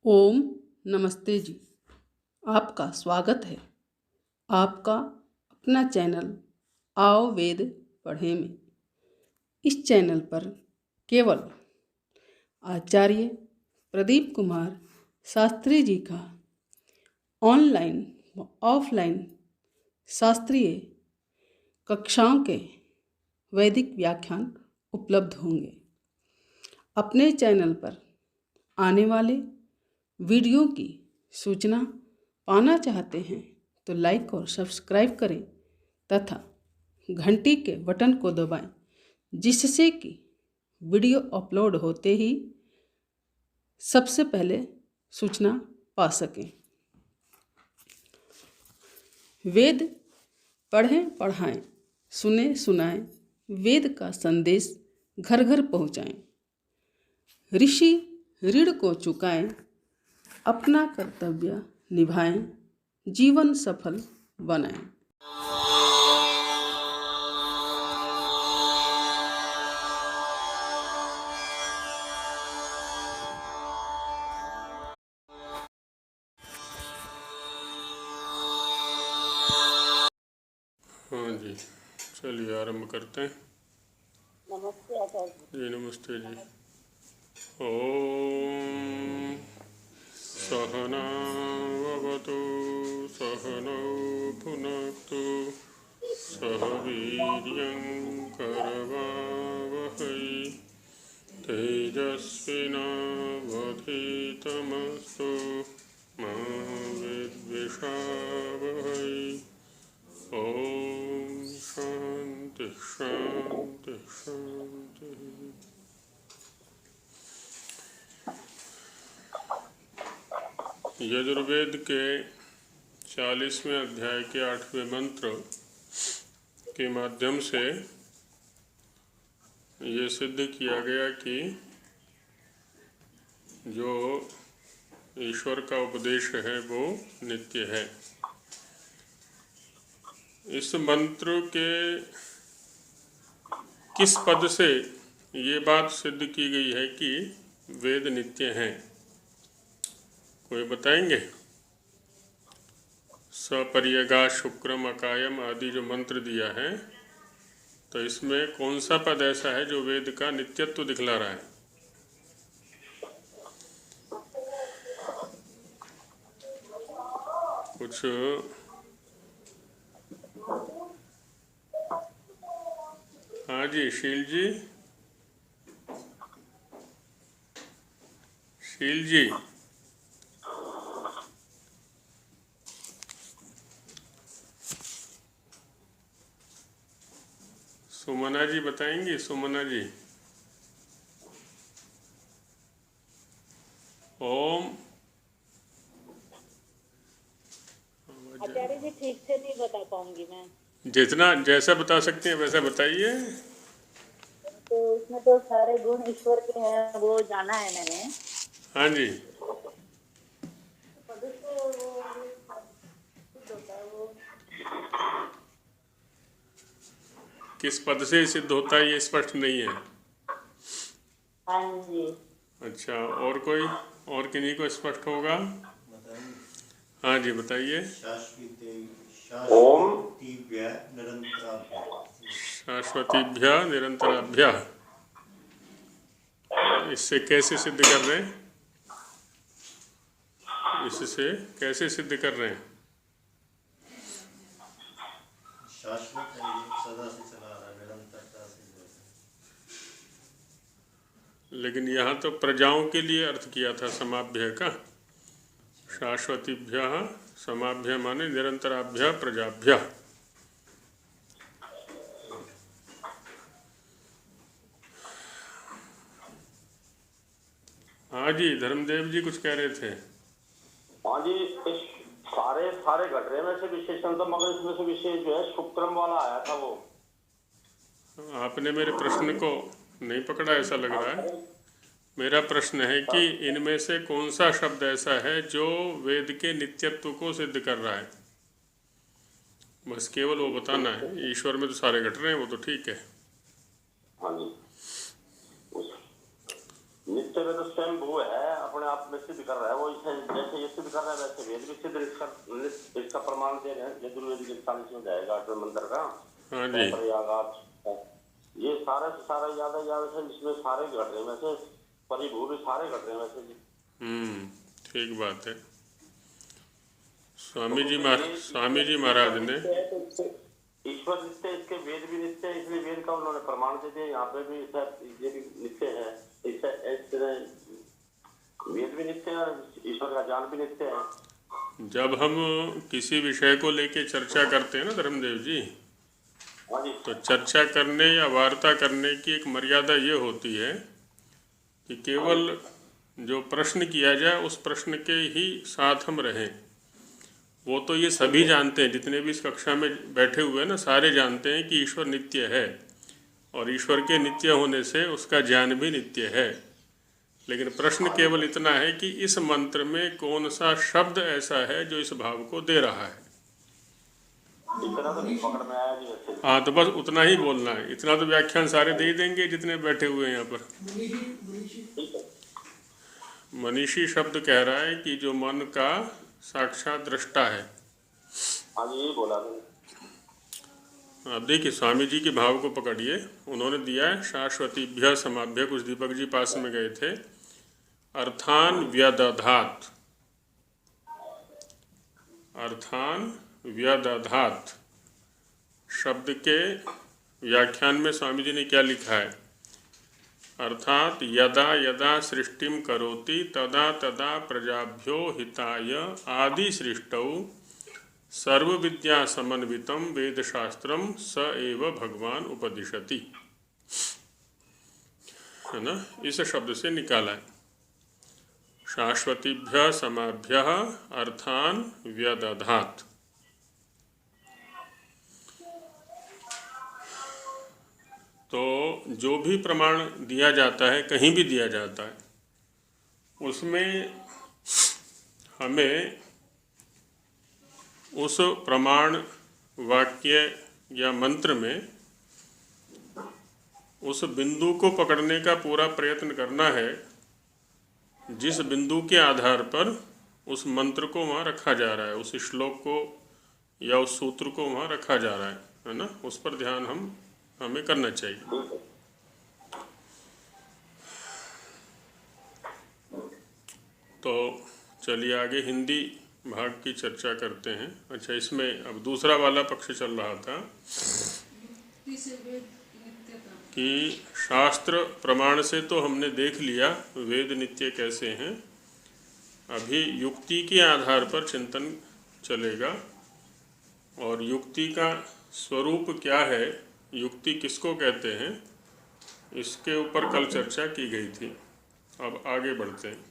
ओम नमस्ते जी। आपका स्वागत है आपका अपना चैनल आओ वेद पढ़ें में। इस चैनल पर केवल आचार्य प्रदीप कुमार शास्त्री जी का ऑनलाइन व ऑफलाइन शास्त्रीय कक्षाओं के वैदिक व्याख्यान उपलब्ध होंगे। अपने चैनल पर आने वाले वीडियो की सूचना पाना चाहते हैं तो लाइक और सब्सक्राइब करें तथा घंटी के बटन को दबाएं, जिससे कि वीडियो अपलोड होते ही सबसे पहले सूचना पा सकें। वेद पढ़ें पढ़ाएं, सुने सुनाएं, वेद का संदेश घर घर पहुंचाएं। ऋषि ऋण को चुकाएं, अपना कर्तव्य निभाएं, जीवन सफल बनाएं। हाँ जी, चलिए आरंभ करते हैं। नमस्ते आचार्य जी नमस्ते जी। ओम सहना भवतु सहनौ भुनक्तु सह वीर्यं करवावहै तेजस्विनावधीतमस्तु मा विद्विषावहै। ओम शांति शांति शांति। यजुर्वेद के 40वें अध्याय के 8वें मंत्र के माध्यम से ये सिद्ध किया गया कि जो ईश्वर का उपदेश है वो नित्य है। इस मंत्र के किस पद से ये बात सिद्ध की गई है कि वेद नित्य हैं, कोई बताएंगे? सपर्यगा शुक्रम अकायम आदि जो मंत्र दिया है, तो इसमें कौन सा पद ऐसा है जो वेद का नित्यत्व दिखला रहा है? कुछ हाँ जी, शील जी सुमना जी बताएंगी। सुमना जी। ओम आचार्य जी ठीक से नहीं बता पाऊंगी मैं। जितना जैसा बता सकते हैं वैसा बताइए। तो इसमें तो सारे गुण ईश्वर के हैं, वो जाना है मैंने। हाँ जी। पद से वो सिद्ध होता है वो। किस पद से सिद्ध होता है ये स्पष्ट नहीं है। हाँ जी। अच्छा, और कोई और किन्हीं को स्पष्ट होगा? हाँ जी बताइए। शाश्वतीभ्य निरंतराभ्य, इससे कैसे सिद्ध कर रहे हैं? इससे कैसे सिद्ध कर रहे हैं? शाश्वत है, ये सदा से चला रहा है, निरंतरता से। लेकिन यहाँ तो प्रजाओं के लिए अर्थ किया था समाभ्य का। शाश्वतीभ्य समाभ्य माने निरंतराभ्य प्रजाभ्य। हाँ जी, धर्मदेव जी कुछ कह रहे थे। हाँ जी, इस सारे घट रहे में से विशेषण तो, मगर इसमें से विशेष जो है शुक्रम वाला आया था वो। आपने मेरे प्रश्न को नहीं पकड़ा ऐसा लग रहा है। मेरा प्रश्न है कि इनमें से कौन सा शब्द ऐसा है जो वेद के नित्यत्व को सिद्ध कर रहा है? बस केवल वो बताना है। ईश्वर में तो सारे घट रहे हैं, वो तो ठीक है। हाँ जी, नित्य जगह तो स्वयं भू है, अपने आप में सिद्ध कर रहा है वो, जैसे ये सिद्ध कर रहा है वैसे वेद भी सिद्ध इसका प्रमाण दे रहे हैं। यजुर्वेद के 40 में जाएगा 8वें मंत्र का। हाँ जी। ये सारा से सारा याद है, इसमें सारे घट रहे हैं वैसे, परिभू भी सारे घट रहे हैं वैसे जी। ठीक बात है। स्वामी जी महाराज ने ईश्वर नित्य, इसके वेद भी नित्य है, इसलिए वेद का उन्होंने प्रमाण दे दिया। यहाँ पे भी ये भी नित्य है, वेद भी नित्य है और ईश्वर का ज्ञान भी नित्य है। जब हम किसी विषय को लेके चर्चा करते हैं ना धर्मदेव जी, हाँ जी। तो चर्चा करने या वार्ता करने की एक मर्यादा ये होती है कि केवल जो प्रश्न किया जाए उस प्रश्न के ही साथ हम रहें। वो तो ये सभी जानते हैं, जितने भी इस कक्षा में बैठे हुए हैं ना, सारे जानते हैं कि ईश्वर नित्य है और ईश्वर के नित्य होने से उसका ज्ञान भी नित्य है। लेकिन प्रश्न केवल इतना है कि इस मंत्र में कौन सा शब्द ऐसा है जो इस भाव को दे रहा है। इतना तो नहीं पकड़ में आया जी वैसे। हाँ, तो बस उतना ही बोलना है। इतना तो व्याख्यान सारे दे ही देंगे जितने बैठे हुए हैं यहाँ पर। ठीक है। मनीषी शब्द कह रहा है कि जो मन का साक्षात दृष्टा है। हाँ जी, यही बोला था। अब देखिए स्वामी जी के भाव को पकड़िए। उन्होंने दिया है शाश्वतीभ्य समाभ्य, कुछ दीपक जी पास में गए थे, अर्थान व्यदधात, अर्थान व्यदधात शब्द के व्याख्यान में स्वामी जी ने क्या लिखा है? अर्थात यदा यदा सृष्टिम करोति तदा तदा प्रजाभ्यो हिताय आदि सृष्टौ सर्व विद्या समन्वितम वेद शास्त्रम स एव भगवान उपदिशति, है ना? इस शब्द से निकाला है शाश्वतीभ्य समाभ्य अर्थान व्यदधात। तो जो भी प्रमाण दिया जाता है, कहीं भी दिया जाता है, उसमें हमें उस प्रमाण वाक्य या मंत्र में उस बिंदु को पकड़ने का पूरा प्रयत्न करना है जिस बिंदु के आधार पर उस मंत्र को वहाँ रखा जा रहा है, उस श्लोक को या उस सूत्र को वहाँ रखा जा रहा है ना? उस पर ध्यान हमें करना चाहिए। तो चलिए आगे हिंदी भाग की चर्चा करते हैं। अच्छा, इसमें अब दूसरा वाला पक्ष चल रहा था कि शास्त्र प्रमाण से तो हमने देख लिया वेद नित्य कैसे हैं। अभी युक्ति के आधार पर चिंतन चलेगा और युक्ति का स्वरूप क्या है, युक्ति किसको कहते हैं, इसके ऊपर कल चर्चा की गई थी। अब आगे बढ़ते हैं।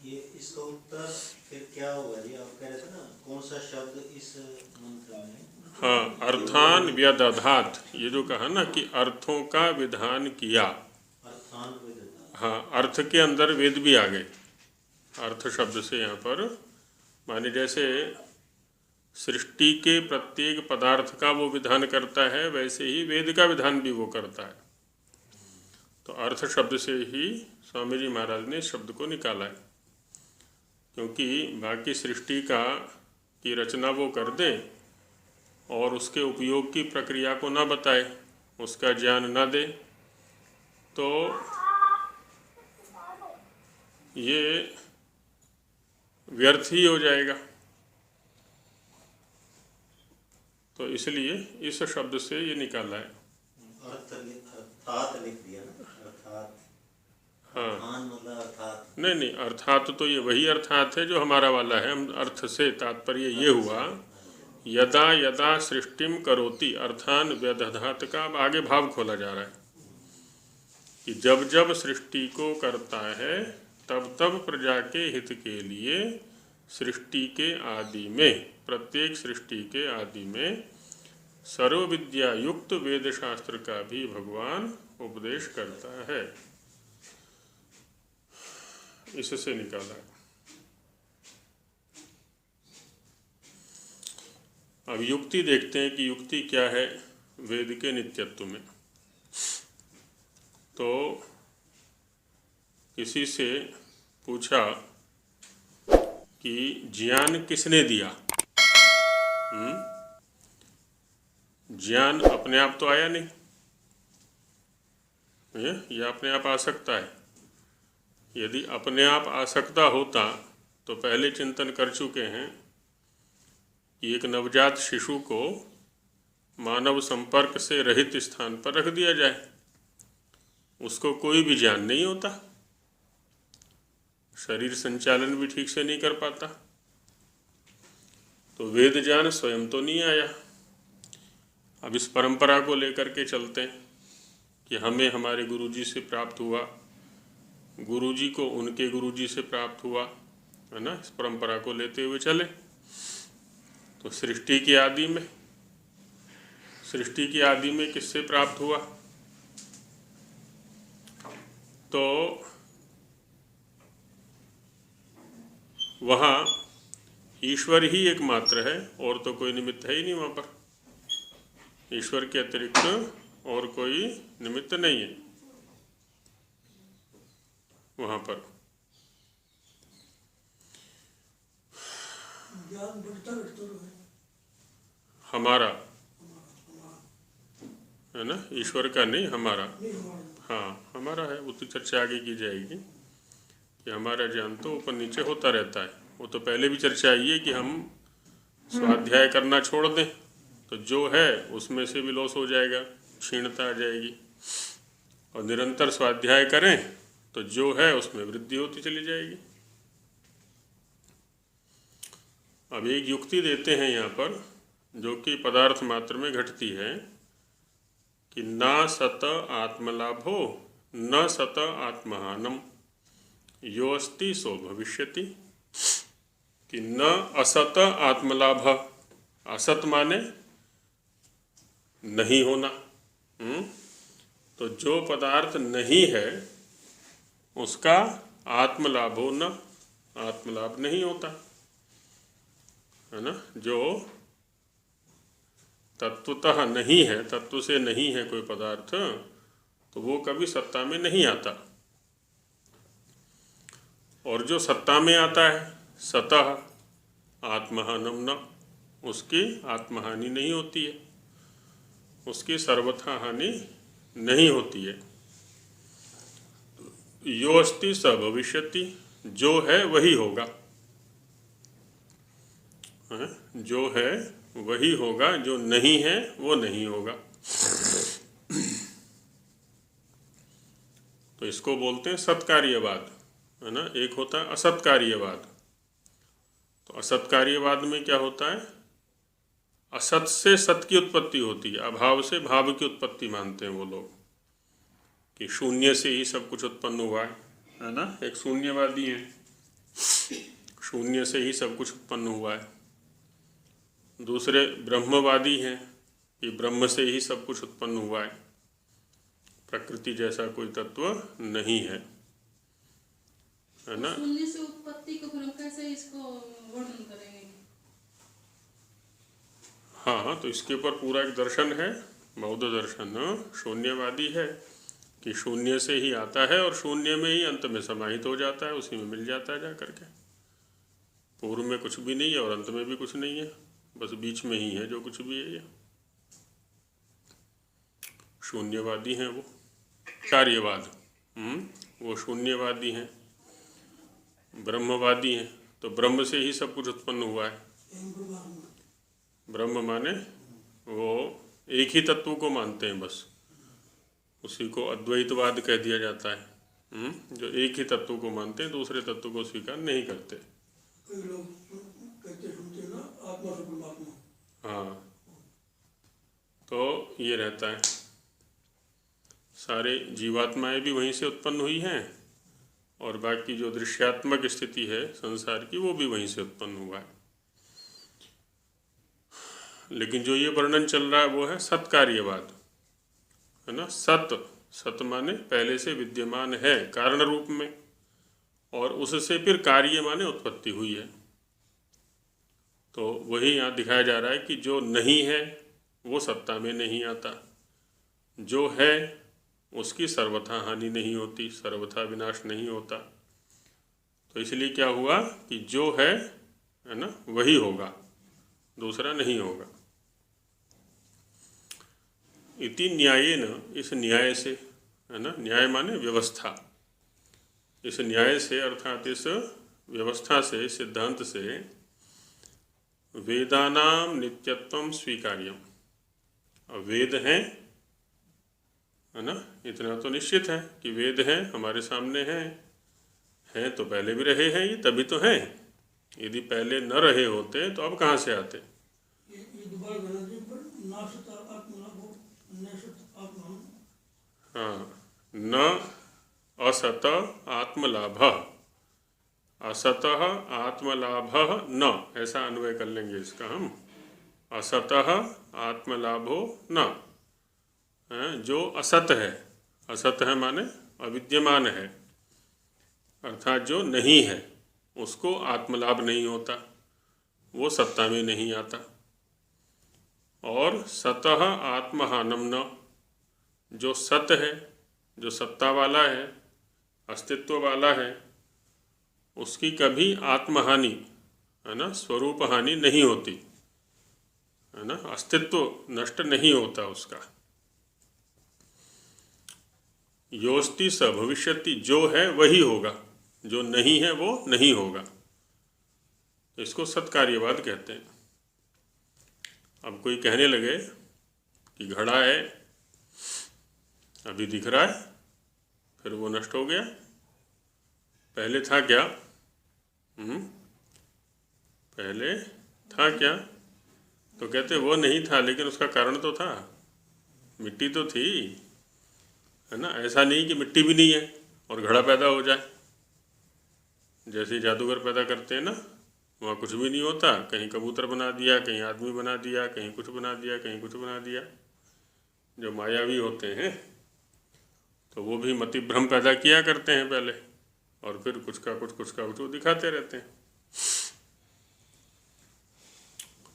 ये इसका उत्तर फिर क्या होगा जी? आप कह रहे थे ना कौन सा शब्द इस मंत्र में? हाँ, अर्थान व्यदधात, ये जो कहा ना कि अर्थों का विधान किया। अर्थान व्यदधात। हाँ, अर्थ के अंदर वेद भी आ गए। अर्थ शब्द से यहाँ पर माने जैसे सृष्टि के प्रत्येक पदार्थ का वो विधान करता है, वैसे ही वेद का विधान भी वो करता है। तो अर्थ शब्द से ही स्वामी जी महाराज ने इस शब्द को निकाला है, क्योंकि बाकी सृष्टि की रचना वो कर दे और उसके उपयोग की प्रक्रिया को ना बताए, उसका ज्ञान ना दे, तो ये व्यर्थ ही हो जाएगा। तो इसलिए इस शब्द से ये निकाला है। अर्थात लिख दिया ना, अर्थात। हाँ, मतलब अर्थात नहीं, अर्थात तो ये वही अर्थात है जो हमारा वाला है। हम अर्थ से तात्पर्य ये हुआ यदा यदा सृष्टिम करोति, अर्थान व्यदधात का अब आगे भाव खोला जा रहा है कि जब जब सृष्टि को करता है तब तब प्रजा के हित के लिए सृष्टि के आदि में, प्रत्येक सृष्टि के आदि में सर्व विद्या युक्त वेद शास्त्र का भी भगवान उपदेश करता है। इससे निकाला है। अब युक्ति देखते हैं कि युक्ति क्या है वेद के नित्यत्व में। तो किसी से पूछा कि ज्ञान किसने दिया? ज्ञान अपने आप तो आया नहीं, ये अपने आप आ सकता है। यदि अपने आप आ सकता होता तो पहले चिंतन कर चुके हैं कि एक नवजात शिशु को मानव संपर्क से रहित स्थान पर रख दिया जाए, उसको कोई भी ज्ञान नहीं होता, शरीर संचालन भी ठीक से नहीं कर पाता, तो वेद ज्ञान स्वयं तो नहीं आया। अब इस परंपरा को लेकर के चलते हैं कि हमें हमारे गुरुजी से प्राप्त हुआ, गुरुजी को उनके गुरुजी से प्राप्त हुआ, है ना। इस परंपरा को लेते हुए चले तो सृष्टि की आदि में किससे प्राप्त हुआ? तो वहाँ ईश्वर ही एकमात्र है और तो कोई निमित्त है ही नहीं। वहाँ पर ईश्वर के अतिरिक्त और कोई निमित्त नहीं है वहाँ पर। हमारा है ना, ईश्वर का नहीं, हमारा। हाँ, हमारा है। वो तो चर्चा आगे की जाएगी कि हमारा ज्ञान तो ऊपर नीचे होता रहता है। वो तो पहले भी चर्चा आई है कि हम स्वाध्याय करना छोड़ दें तो जो है उसमें से भी लॉस हो जाएगा, क्षीणता आ जाएगी, और निरंतर स्वाध्याय करें तो जो है उसमें वृद्धि होती चली जाएगी। अब एक युक्ति देते हैं यहाँ पर जो कि पदार्थ मात्र में घटती है कि न सत आत्मलाभो न सत आत्महानम यो अस्ति सो भविष्यति, कि न असत आत्मलाभ, असत माने नहीं होना। तो जो पदार्थ नहीं है उसका आत्मलाभो न, आत्मलाभ नहीं होता, है ना। जो तत्वतः नहीं है, तत्व से नहीं है कोई पदार्थ, तो वो कभी सत्ता में नहीं आता। और जो सत्ता में आता है सतः आत्महानम न, उसकी आत्महानि नहीं होती है, उसकी सर्वथा हानि नहीं होती है। यो अस्ति स भविष्यति, जो है वही होगा, जो है वही होगा, जो नहीं है वो नहीं होगा। तो इसको बोलते हैं सत्कार्यवाद, है ना। एक होता है असत्कार्यवाद। तो असत्कार्यवाद में क्या होता है, असत से सत की उत्पत्ति होती है, अभाव से भाव की उत्पत्ति मानते हैं वो लोग कि शून्य से ही सब कुछ उत्पन्न हुआ है ना। एक शून्यवादी है, शून्य से ही सब कुछ उत्पन्न हुआ है। दूसरे ब्रह्मवादी हैं कि ब्रह्म से ही सब कुछ उत्पन्न हुआ है, प्रकृति जैसा कोई तत्व नहीं है ना। शून्य से उत्पत्ति को फिर हम कैसे इसको वर्णन करेंगे? हाँ, तो इसके ऊपर पूरा एक दर्शन है, बौद्ध दर्शन शून्यवादी है कि शून्य से ही आता है और शून्य में ही अंत में समाहित हो जाता है, उसी में मिल जाता है जा करके। पूर्व में कुछ भी नहीं है और अंत में भी कुछ नहीं है, बस बीच में ही है जो कुछ भी है। ये शून्यवादी हैं वो। कार्यवाद, वो शून्यवादी हैं। ब्रह्मवादी हैं, तो ब्रह्म से ही सब कुछ उत्पन्न हुआ है। ब्रह्म माने वो एक ही तत्व को मानते हैं, बस उसी को अद्वैतवाद कह दिया जाता है। जो एक ही तत्व को मानते हैं, दूसरे तत्व को स्वीकार नहीं करते। कई लोग कहते सुनते ना आत्मा से परमात्मा। हाँ, तो ये रहता है, सारे जीवात्माएं भी वहीं से उत्पन्न हुई हैं और बाकी जो दृश्यात्मक स्थिति है संसार की वो भी वहीं से उत्पन्न हुआ है। लेकिन जो ये वर्णन चल रहा है वो है सत्कार्यवाद, है ना। सत माने पहले से विद्यमान है कारण रूप में, और उससे फिर कार्य माने उत्पत्ति हुई है। तो वही यहाँ दिखाया जा रहा है कि जो नहीं है वो सत्ता में नहीं आता, जो है उसकी सर्वथा हानि नहीं होती, सर्वथा विनाश नहीं होता। तो इसलिए क्या हुआ कि जो है ना, वही होगा, दूसरा नहीं होगा। इति न्यायेन, इस न्याय से, है ना, न्याय माने व्यवस्था, इस न्याय से अर्थात इस व्यवस्था से, सिद्धांत से वेदानाम नित्यत्वम स्वीकार्यम। अब वेद हैं, है ना, इतना तो निश्चित है कि वेद हैं, हमारे सामने हैं तो पहले भी रहे हैं, ये तभी तो हैं। यदि पहले न रहे होते तो अब कहाँ से आते? ये दोबारा गणना जी पर नाशत आत्मलाभो नशत आत्मा। हाँ, न असत आत्मलाभ, असतः आत्मलाभ न, ऐसा अन्वय कर लेंगे इसका हम। असतः आत्मलाभो न, जो असत है, असत है माने अविद्यमान है, अर्थात जो नहीं है उसको आत्मलाभ नहीं होता, वो सत्ता में नहीं आता। और सतः आत्महानम न, जो सत है, जो सत्ता वाला है, अस्तित्व वाला है, उसकी कभी आत्महानि, है ना, स्वरूप हानि नहीं होती, है ना, अस्तित्व नष्ट नहीं होता उसका। योस्ति स भविष्यति, जो है वही होगा, जो नहीं है वो नहीं होगा। तो इसको सत्कार्यवाद कहते हैं। अब कोई कहने लगे कि घड़ा है, अभी दिख रहा है, फिर वो नष्ट हो गया, पहले था क्या? पहले था क्या? तो कहते वो नहीं था, लेकिन उसका कारण तो था, मिट्टी तो थी, है ना। ऐसा नहीं कि मिट्टी भी नहीं है और घड़ा पैदा हो जाए, जैसे जादूगर पैदा करते हैं ना, वहाँ कुछ भी नहीं होता, कहीं कबूतर बना दिया, कहीं आदमी बना दिया, कहीं कुछ बना दिया, कहीं कुछ बना दिया। जो मायावी होते हैं तो वो भी मति भ्रम पैदा किया करते हैं पहले, और फिर कुछ का कुछ वो दिखाते रहते हैं।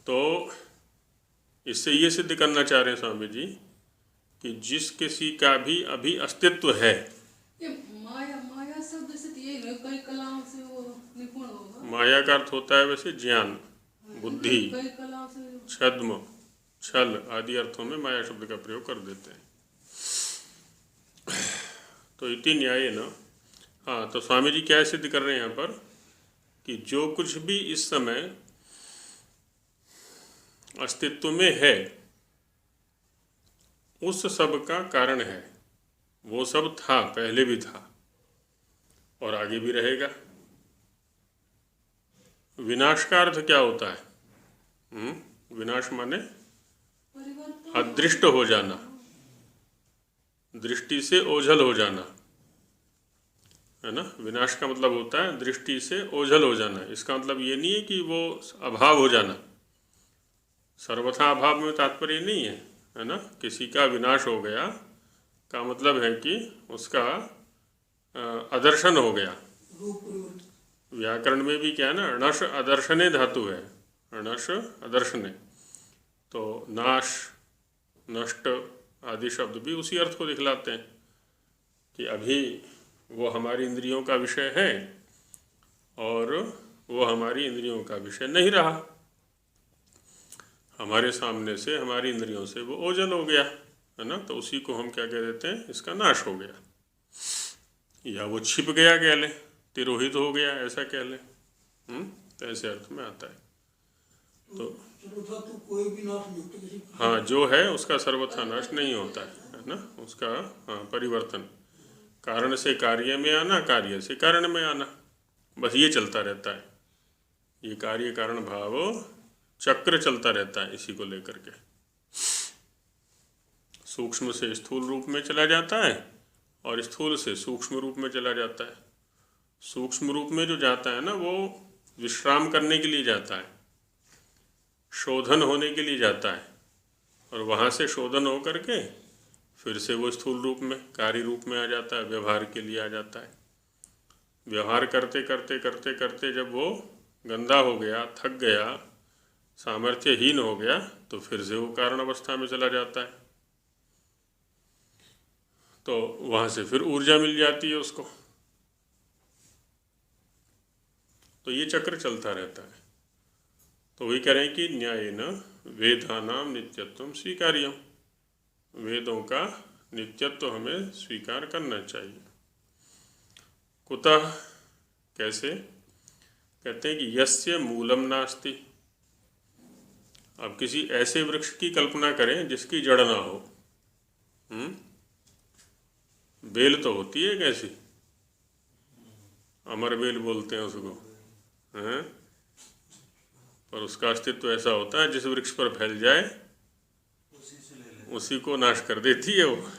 तो इससे ये सिद्ध करना चाह रहे हैं स्वामी जी कि जिस किसी का भी अभी अस्तित्व है, ये माया शब्द से तो यही है, कई कलाओं से वो निपुण होगा। माया का अर्थ होता है वैसे ज्ञान, बुद्धि, कई कलाओं से छद्म, छल आदि अर्थों में माया शब्द का प्रयोग कर देते हैं। तो इति न्याय न, हाँ, तो स्वामी जी क्या सिद्ध कर रहे हैं यहाँ पर कि जो कुछ भी इस समय अस्तित्व में है उस सब का कारण है, वो सब था, पहले भी था और आगे भी रहेगा। विनाश का अर्थ क्या होता है? विनाश माने परिवर्तन, अदृष्ट हो जाना, दृष्टि से ओझल हो जाना, है ना। विनाश का मतलब होता है दृष्टि से ओझल हो जाना। इसका मतलब ये नहीं है कि वो अभाव हो जाना, सर्वथा अभाव में तात्पर्य नहीं है ना। किसी का विनाश हो गया का मतलब है कि उसका अदर्शन हो गया। व्याकरण में भी क्या है ना, णश अदर्शने धातु है, णश अदर्शने, तो नाश, नष्ट आदि शब्द भी उसी अर्थ को दिखलाते हैं कि अभी वो हमारी इंद्रियों का विषय है और वो हमारी इंद्रियों का विषय नहीं रहा, हमारे सामने से, हमारी इंद्रियों से वो ओझल हो गया, है ना। तो उसी को हम क्या कह देते हैं, इसका नाश हो गया, या वो छिप गया कह लें, तिरोहित हो गया ऐसा कह लें, तो ऐसे अर्थ में आता है। तो कोई भी नाश नहीं होता किसी, हाँ, जो है उसका सर्वथा नाश नहीं होता है ना, उसका हाँ परिवर्तन, कारण से कार्य में आना, कार्य से कारण में आना, बस ये चलता रहता है। ये कार्य कारण भाव चक्र चलता रहता है, इसी को लेकर के सूक्ष्म से स्थूल रूप में चला जाता है और स्थूल से सूक्ष्म रूप में चला जाता है। सूक्ष्म रूप में जो जाता है ना, वो विश्राम करने के लिए जाता है, शोधन होने के लिए जाता है, और वहाँ से शोधन हो करके फिर से वो स्थूल रूप में, कार्य रूप में आ जाता है, व्यवहार के लिए आ जाता है। व्यवहार करते करते करते करते जब वो गंदा हो गया, थक गया, सामर्थ्यहीन हो गया, तो फिर से वो कारण अवस्था में चला जाता है। तो वहाँ से फिर ऊर्जा मिल जाती है उसको। तो ये चक्र चलता रहता है। तो वही करें कि न्यायेन वेदानाम नित्यत्वम स्वीकार्यम, वेदों का नित्यत्व हमें स्वीकार करना चाहिए। कुतः, कैसे? कहते हैं कि यस्य मूलम नास्ति। अब किसी ऐसे वृक्ष की कल्पना करें जिसकी जड़ ना हो। बेल तो होती है कैसी, अमर बेल बोलते हैं उसको, हैं? पर उसका अस्तित्व ऐसा होता है जिस वृक्ष पर फैल जाए उसी को नाश कर देती है वो।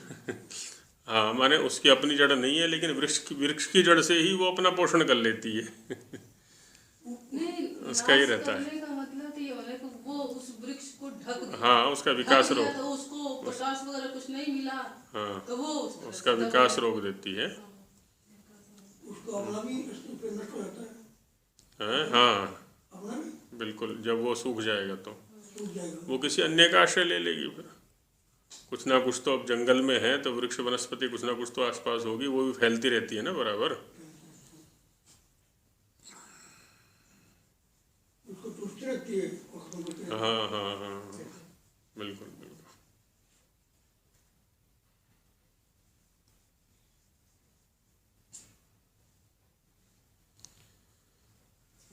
हाँ, माने उसकी अपनी जड़ नहीं है, लेकिन वृक्ष की जड़ से ही वो अपना पोषण कर लेती है। नहीं, उसका ही नाश रहता है। करने का मतलब तो ये होने को वो उस वृक्ष को ढक हाँ, उसका विकास ढक दिया, रोक, तो उसको पोटाश वगैरह कुछ नहीं मिला, हाँ, तो वो उस तरह उसका से विकास दबा- रोक देती है। उसको अपना भी फिर नष्ट हो जाता है, हैं? हाँ, अपना भी बिल्कुल। जब वो सूख जाएगा तो सूख जाएगा। वो किसी अन्य का आश्रय ले लेगी। फिर कुछ ना कुछ तो, अब जंगल में है तो वृक्ष वनस्पति कुछ ना कुछ तो आसपास होगी, वो भी फैलती रहती है ना बराबर। उसको चुस्ती रहती है और खत्म करती रहती है। हाँ हाँ हाँ हाँ, बिल्कुल बिल्कुल।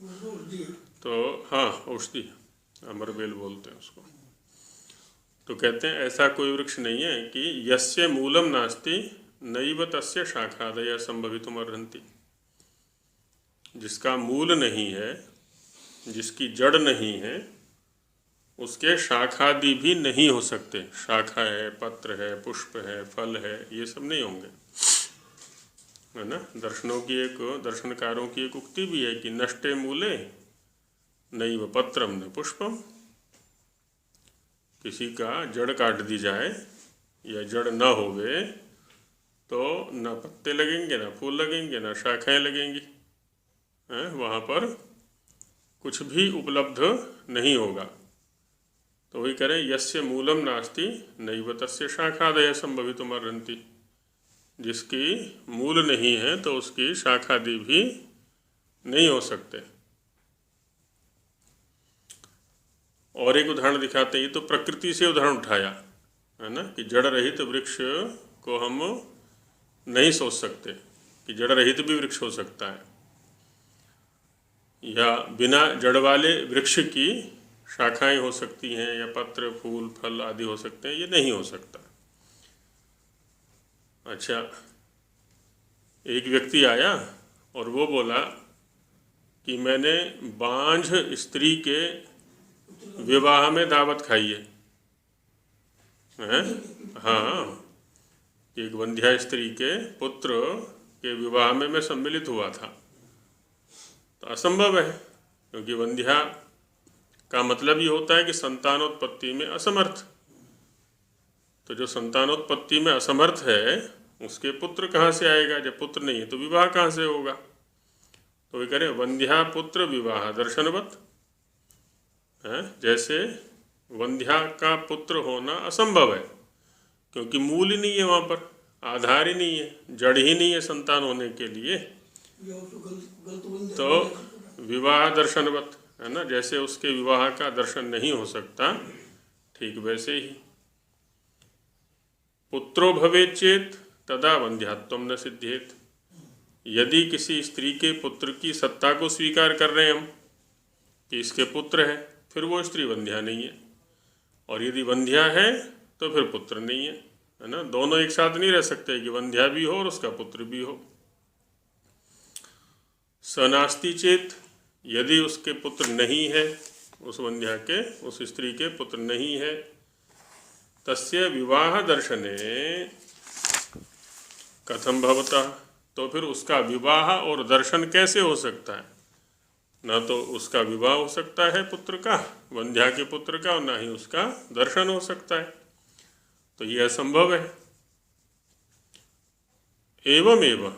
उसको उसदी है। तो हाँ, औषधि, अमरबेल बोलते हैं उसको। तो कहते हैं ऐसा कोई वृक्ष नहीं है कि यस्य मूलम नास्ति नैव तस्य शाखादय संभवितुम अर्हन्ति। जिसका मूल नहीं है, जिसकी जड़ नहीं है, उसके शाखादि भी नहीं हो सकते। शाखा है, पत्र है, पुष्प है, फल है, ये सब नहीं होंगे, है ना। दर्शनकारों की एक उक्ति भी है कि नष्टे मूले नैव पत्रम न पुष्पम। किसी का जड़ काट दी जाए या जड़ न होवे तो न पत्ते लगेंगे, न फूल लगेंगे, न शाखाएं लगेंगी, हैं? वहाँ पर कुछ भी उपलब्ध नहीं होगा। तो वही करें, यस्य मूलम नास्ति नैव तस्य शाखादय संभवितुम अर्हन्ति। जिसकी मूल नहीं है तो उसकी शाखादि भी नहीं हो सकते। और एक उदाहरण दिखाते हैं। ये तो प्रकृति से उदाहरण उठाया है ना, कि जड़ रहित वृक्ष को हम नहीं सोच सकते कि जड़ रहित भी वृक्ष हो सकता है, या बिना जड़ वाले वृक्ष की शाखाएं हो सकती हैं, या पत्र, फूल, फल आदि हो सकते हैं, ये नहीं हो सकता। अच्छा, एक व्यक्ति आया और वो बोला कि मैंने बांझ स्त्री के विवाह में दावत खाई है। हाँ, एक वंध्या स्त्री के पुत्र के विवाह में मैं सम्मिलित हुआ था। तो असंभव है, क्योंकि वंध्या का मतलब ये होता है कि संतानोत्पत्ति में असमर्थ। तो जो संतानोत्पत्ति में असमर्थ है उसके पुत्र कहाँ से आएगा? जब पुत्र नहीं है तो विवाह कहाँ से होगा? तो वे करें वंध्या पुत्र विवाह दर्शनवत है। जैसे वंध्या का पुत्र होना असंभव है, क्योंकि मूल ही नहीं है, वहाँ पर आधार ही नहीं है, जड़ ही नहीं है संतान होने के लिए। या उसको गलत बंद तो विवाह दर्शनवत है ना, जैसे उसके विवाह का दर्शन नहीं हो सकता, ठीक वैसे ही पुत्रो भवेत् चेत तदा वंध्यात्वम न सिद्ध्येत। यदि किसी स्त्री के पुत्र की सत्ता को स्वीकार कर रहे हैं हम कि इसके पुत्र है, फिर वो स्त्री वंध्या नहीं है, और यदि वंध्या है तो फिर पुत्र नहीं है ना। दोनों एक साथ नहीं रह सकते कि वंध्या भी हो और उसका पुत्र भी हो। सनास्ति चेत, यदि उसके पुत्र नहीं है, उस वंध्या के, उस स्त्री के पुत्र नहीं है, तस्य विवाह दर्शने कथम भवतः, तो फिर उसका विवाह और दर्शन कैसे हो सकता है? ना तो उसका विवाह हो सकता है पुत्र का, वंध्या के पुत्र का, और ना ही उसका दर्शन हो सकता है। तो ये असंभव है। एवं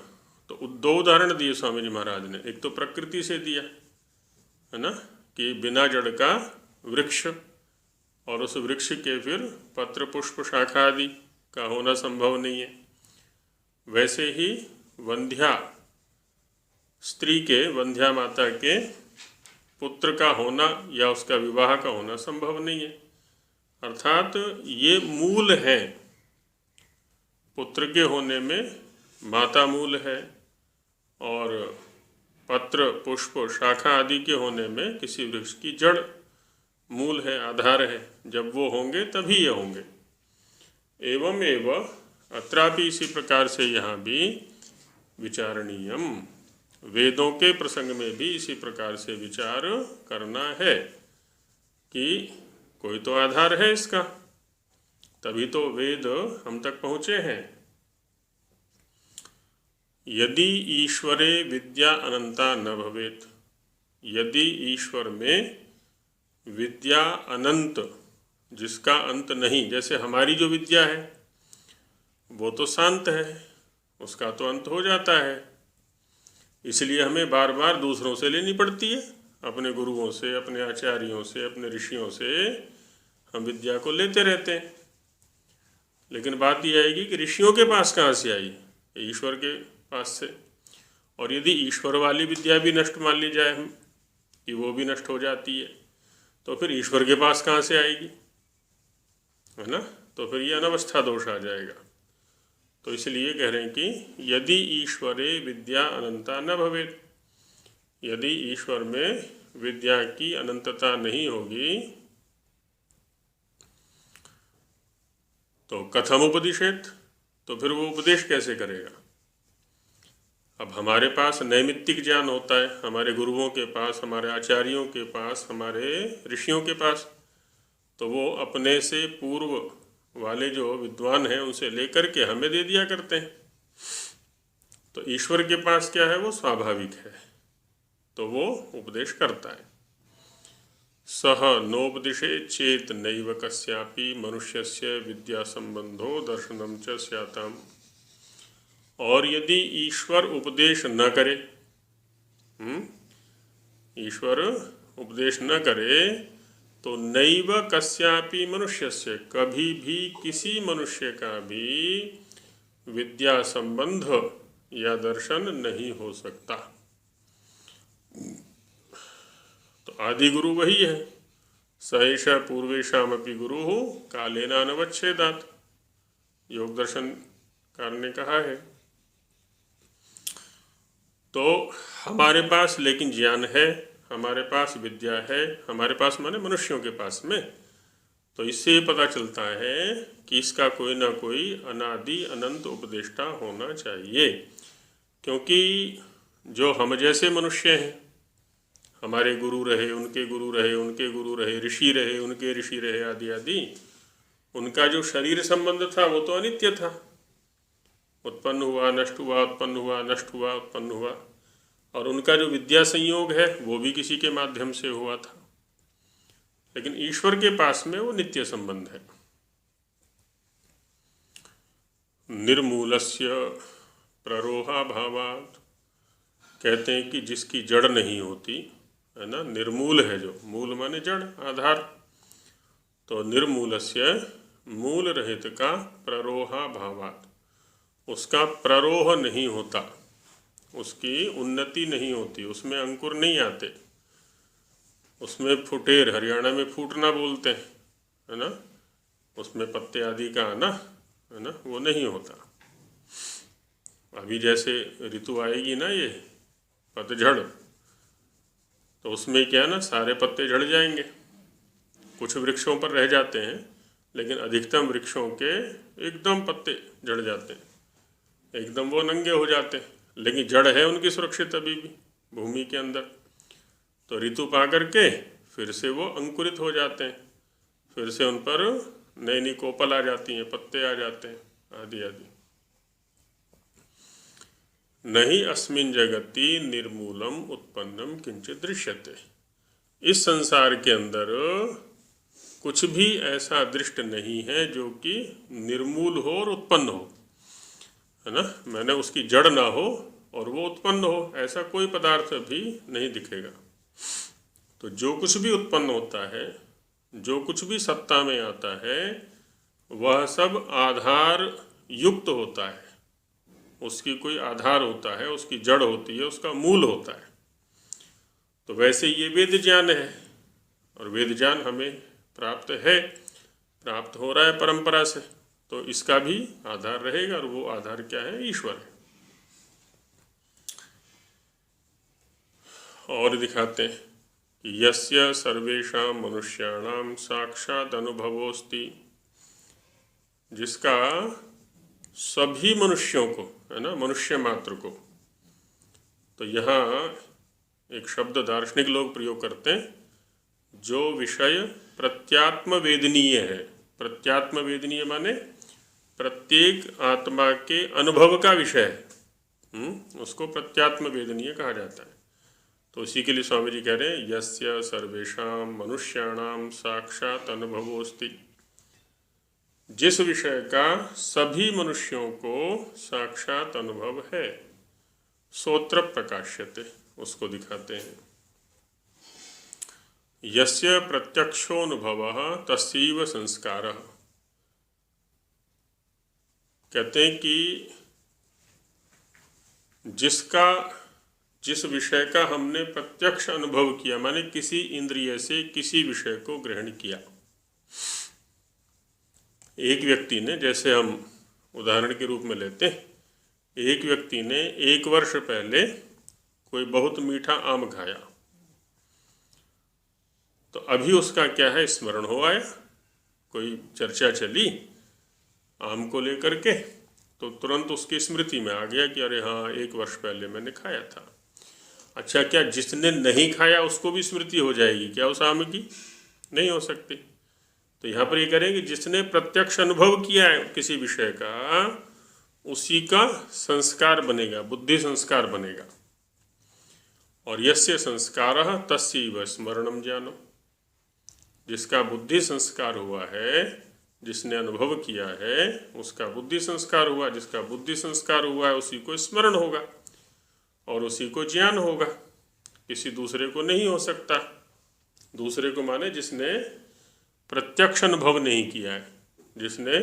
तो दो उदाहरण दिए स्वामी जी महाराज ने। एक तो प्रकृति से दिया है ना, कि बिना जड़ का वृक्ष, और उस वृक्ष के फिर पत्र, पुष्प, शाखा आदि का होना संभव नहीं है। वैसे ही वंध्या स्त्री के, वंध्या माता के पुत्र का होना या उसका विवाह का होना संभव नहीं है। अर्थात ये मूल है, पुत्र के होने में माता मूल है और पत्र पुष्प शाखा आदि के होने में किसी वृक्ष की जड़ मूल है, आधार है। जब वो होंगे तभी ये होंगे। एवं एवं अत्रापि इसी प्रकार से यहाँ भी विचारणीयम, वेदों के प्रसंग में भी इसी प्रकार से विचार करना है कि कोई तो आधार है इसका, तभी तो वेद हम तक पहुँचे हैं। यदि ईश्वरे विद्या अनंता न भवेत, यदि ईश्वर में विद्या अनंत, जिसका अंत नहीं, जैसे हमारी जो विद्या है वो तो शांत है, उसका तो अंत हो जाता है, इसलिए हमें बार बार दूसरों से लेनी पड़ती है, अपने गुरुओं से, अपने आचार्यों से, अपने ऋषियों से हम विद्या को लेते रहते हैं। लेकिन बात यह आएगी कि ऋषियों के पास कहाँ से आई, ईश्वर के पास से। और यदि ईश्वर वाली विद्या भी नष्ट मान ली जाए हम कि वो भी नष्ट हो जाती है, तो फिर ईश्वर के पास कहाँ से आएगी, है ना? तो फिर ये अनवस्था दोष आ जाएगा। तो इसलिए कह रहे हैं कि यदि ईश्वरे विद्या अनंता न भवेत, यदि ईश्वर में विद्या की अनंतता नहीं होगी तो कथम उपदिशेत, तो फिर वो उपदेश कैसे करेगा? अब हमारे पास नैमित्तिक ज्ञान होता है, हमारे गुरुओं के पास, हमारे आचार्यों के पास, हमारे ऋषियों के पास, तो वो अपने से पूर्व वाले जो विद्वान हैं उनसे लेकर के हमें दे दिया करते हैं। तो ईश्वर के पास क्या है, वो स्वाभाविक है, तो वो उपदेश करता है। सह नोपदिशे चेत नैव कस्यापि मनुष्यस्य विद्या संबंधो दर्शनम च स्याताम। और यदि ईश्वर उपदेश न करे, ईश्वर उपदेश न करे तो नैव कस्यापि मनुष्यस्य, कभी भी किसी मनुष्य का भी विद्या संबंध या दर्शन नहीं हो सकता। तो आदि गुरु वही है, स एष पूर्वेषामपि गुरु कालेनानवच्छेदात्, योग दर्शन कार ने कहा है। तो हमारे पास लेकिन ज्ञान है, हमारे पास विद्या है, हमारे पास माने मनुष्यों के पास में, तो इससे ये पता चलता है कि इसका कोई ना कोई अनादि अनंत उपदेष्टा होना चाहिए। क्योंकि जो हम जैसे मनुष्य हैं, हमारे गुरु रहे, उनके गुरु रहे, उनके गुरु रहे, ऋषि रहे, उनके ऋषि रहे, आदि आदि, उनका जो शरीर संबंध था वो तो अनित्य था, उत्पन्न हुआ, नष्ट हुआ, उत्पन्न हुआ, नष्ट हुआ, उत्पन्न हुआ। और उनका जो विद्या संयोग है वो भी किसी के माध्यम से हुआ था। लेकिन ईश्वर के पास में वो नित्य संबंध है। निर्मूलस्य प्ररोहाभावात्, कहते हैं कि जिसकी जड़ नहीं होती है ना, निर्मूल है जो, मूल माने जड़, आधार, तो निर्मूलस्य मूल रहित का प्ररोहाभावात्, उसका प्ररोह नहीं होता, उसकी उन्नति नहीं होती, उसमें अंकुर नहीं आते, उसमें फुटेर, हरियाणा में फूटना बोलते हैं, है ना, उसमें पत्ते आदि का आना, है ना, वो नहीं होता। अभी जैसे ऋतु आएगी ना ये पतझड़, तो उसमें क्या है ना, सारे पत्ते झड़ जाएंगे, कुछ वृक्षों पर रह जाते हैं, लेकिन अधिकतम वृक्षों के एकदम पत्ते झड़ जाते हैं, एकदम वो नंगे हो जाते हैं, लेकिन जड़ है उनकी सुरक्षित अभी भी भूमि के अंदर। तो ऋतु पा करके फिर से वो अंकुरित हो जाते हैं, फिर से उन पर नई नई कोपल आ जाती हैं, पत्ते आ जाते हैं, आदि आदि। नहीं अस्मिन् जगति निर्मूलम उत्पन्नम किंचित दृश्यते, इस संसार के अंदर कुछ भी ऐसा दृष्ट नहीं है जो कि निर्मूल हो और उत्पन्न हो, है ना, मैंने उसकी जड़ ना हो और वो उत्पन्न हो, ऐसा कोई पदार्थ भी नहीं दिखेगा। तो जो कुछ भी उत्पन्न होता है, जो कुछ भी सत्ता में आता है, वह सब आधार युक्त होता है, उसकी कोई आधार होता है, उसकी जड़ होती है, उसका मूल होता है। तो वैसे ये वेद ज्ञान है, और वेद ज्ञान हमें प्राप्त है, प्राप्त हो रहा है परंपरा से, तो इसका भी आधार रहेगा, और वो आधार क्या है? ईश्वर है। और दिखाते हैं कि यस्य सर्वेषां मनुष्याणां साक्षात अनुभवोस्ति, जिसका सभी मनुष्यों को, है ना, मनुष्य मात्र को। तो यहाँ एक शब्द दार्शनिक लोग प्रयोग करते हैं, जो विषय प्रत्यात्म वेदनीय है। प्रत्यात्म वेदनीय माने प्रत्येक आत्मा के अनुभव का विषय है, उसको प्रत्यात्म वेदनीय कहा जाता है। तो इसी के लिए स्वामी जी कह रहे हैं यस्य सर्वेषां मनुष्याणां साक्षात अनुभवोस्ति, जिस विषय का सभी मनुष्यों को साक्षात अनुभव है, सोत्र प्रकाश्यते, उसको दिखाते हैं। यस्य प्रत्यक्षोऽनुभवः तस्यैव संस्कारः, कहते हैं कि जिस विषय का हमने प्रत्यक्ष अनुभव किया, माने किसी इंद्रिय से किसी विषय को ग्रहण किया। एक व्यक्ति ने, जैसे हम उदाहरण के रूप में लेते हैं, एक व्यक्ति ने 1 वर्ष पहले कोई बहुत मीठा आम खाया, तो अभी उसका क्या है? स्मरण हो आया, कोई चर्चा चली आम को लेकर के, तो तुरंत उसकी स्मृति में आ गया कि अरे हाँ, 1 वर्ष पहले मैंने खाया था। अच्छा, क्या जिसने नहीं खाया उसको भी स्मृति हो जाएगी क्या उस आम की? नहीं हो सकती। तो यहाँ पर ये करेंगे जिसने प्रत्यक्ष अनुभव किया है किसी विषय का, उसी का संस्कार बनेगा, बुद्धि संस्कार बनेगा। और यस्य संस्कारः तस्यैव स्मरणं ज्ञानम्, जिसका बुद्धि संस्कार हुआ है, जिसने अनुभव किया है, उसका बुद्धि संस्कार हुआ, जिसका बुद्धि संस्कार हुआ है उसी को स्मरण होगा और उसी को ज्ञान होगा, किसी दूसरे को नहीं हो सकता। दूसरे को माने जिसने प्रत्यक्ष अनुभव नहीं किया है, जिसने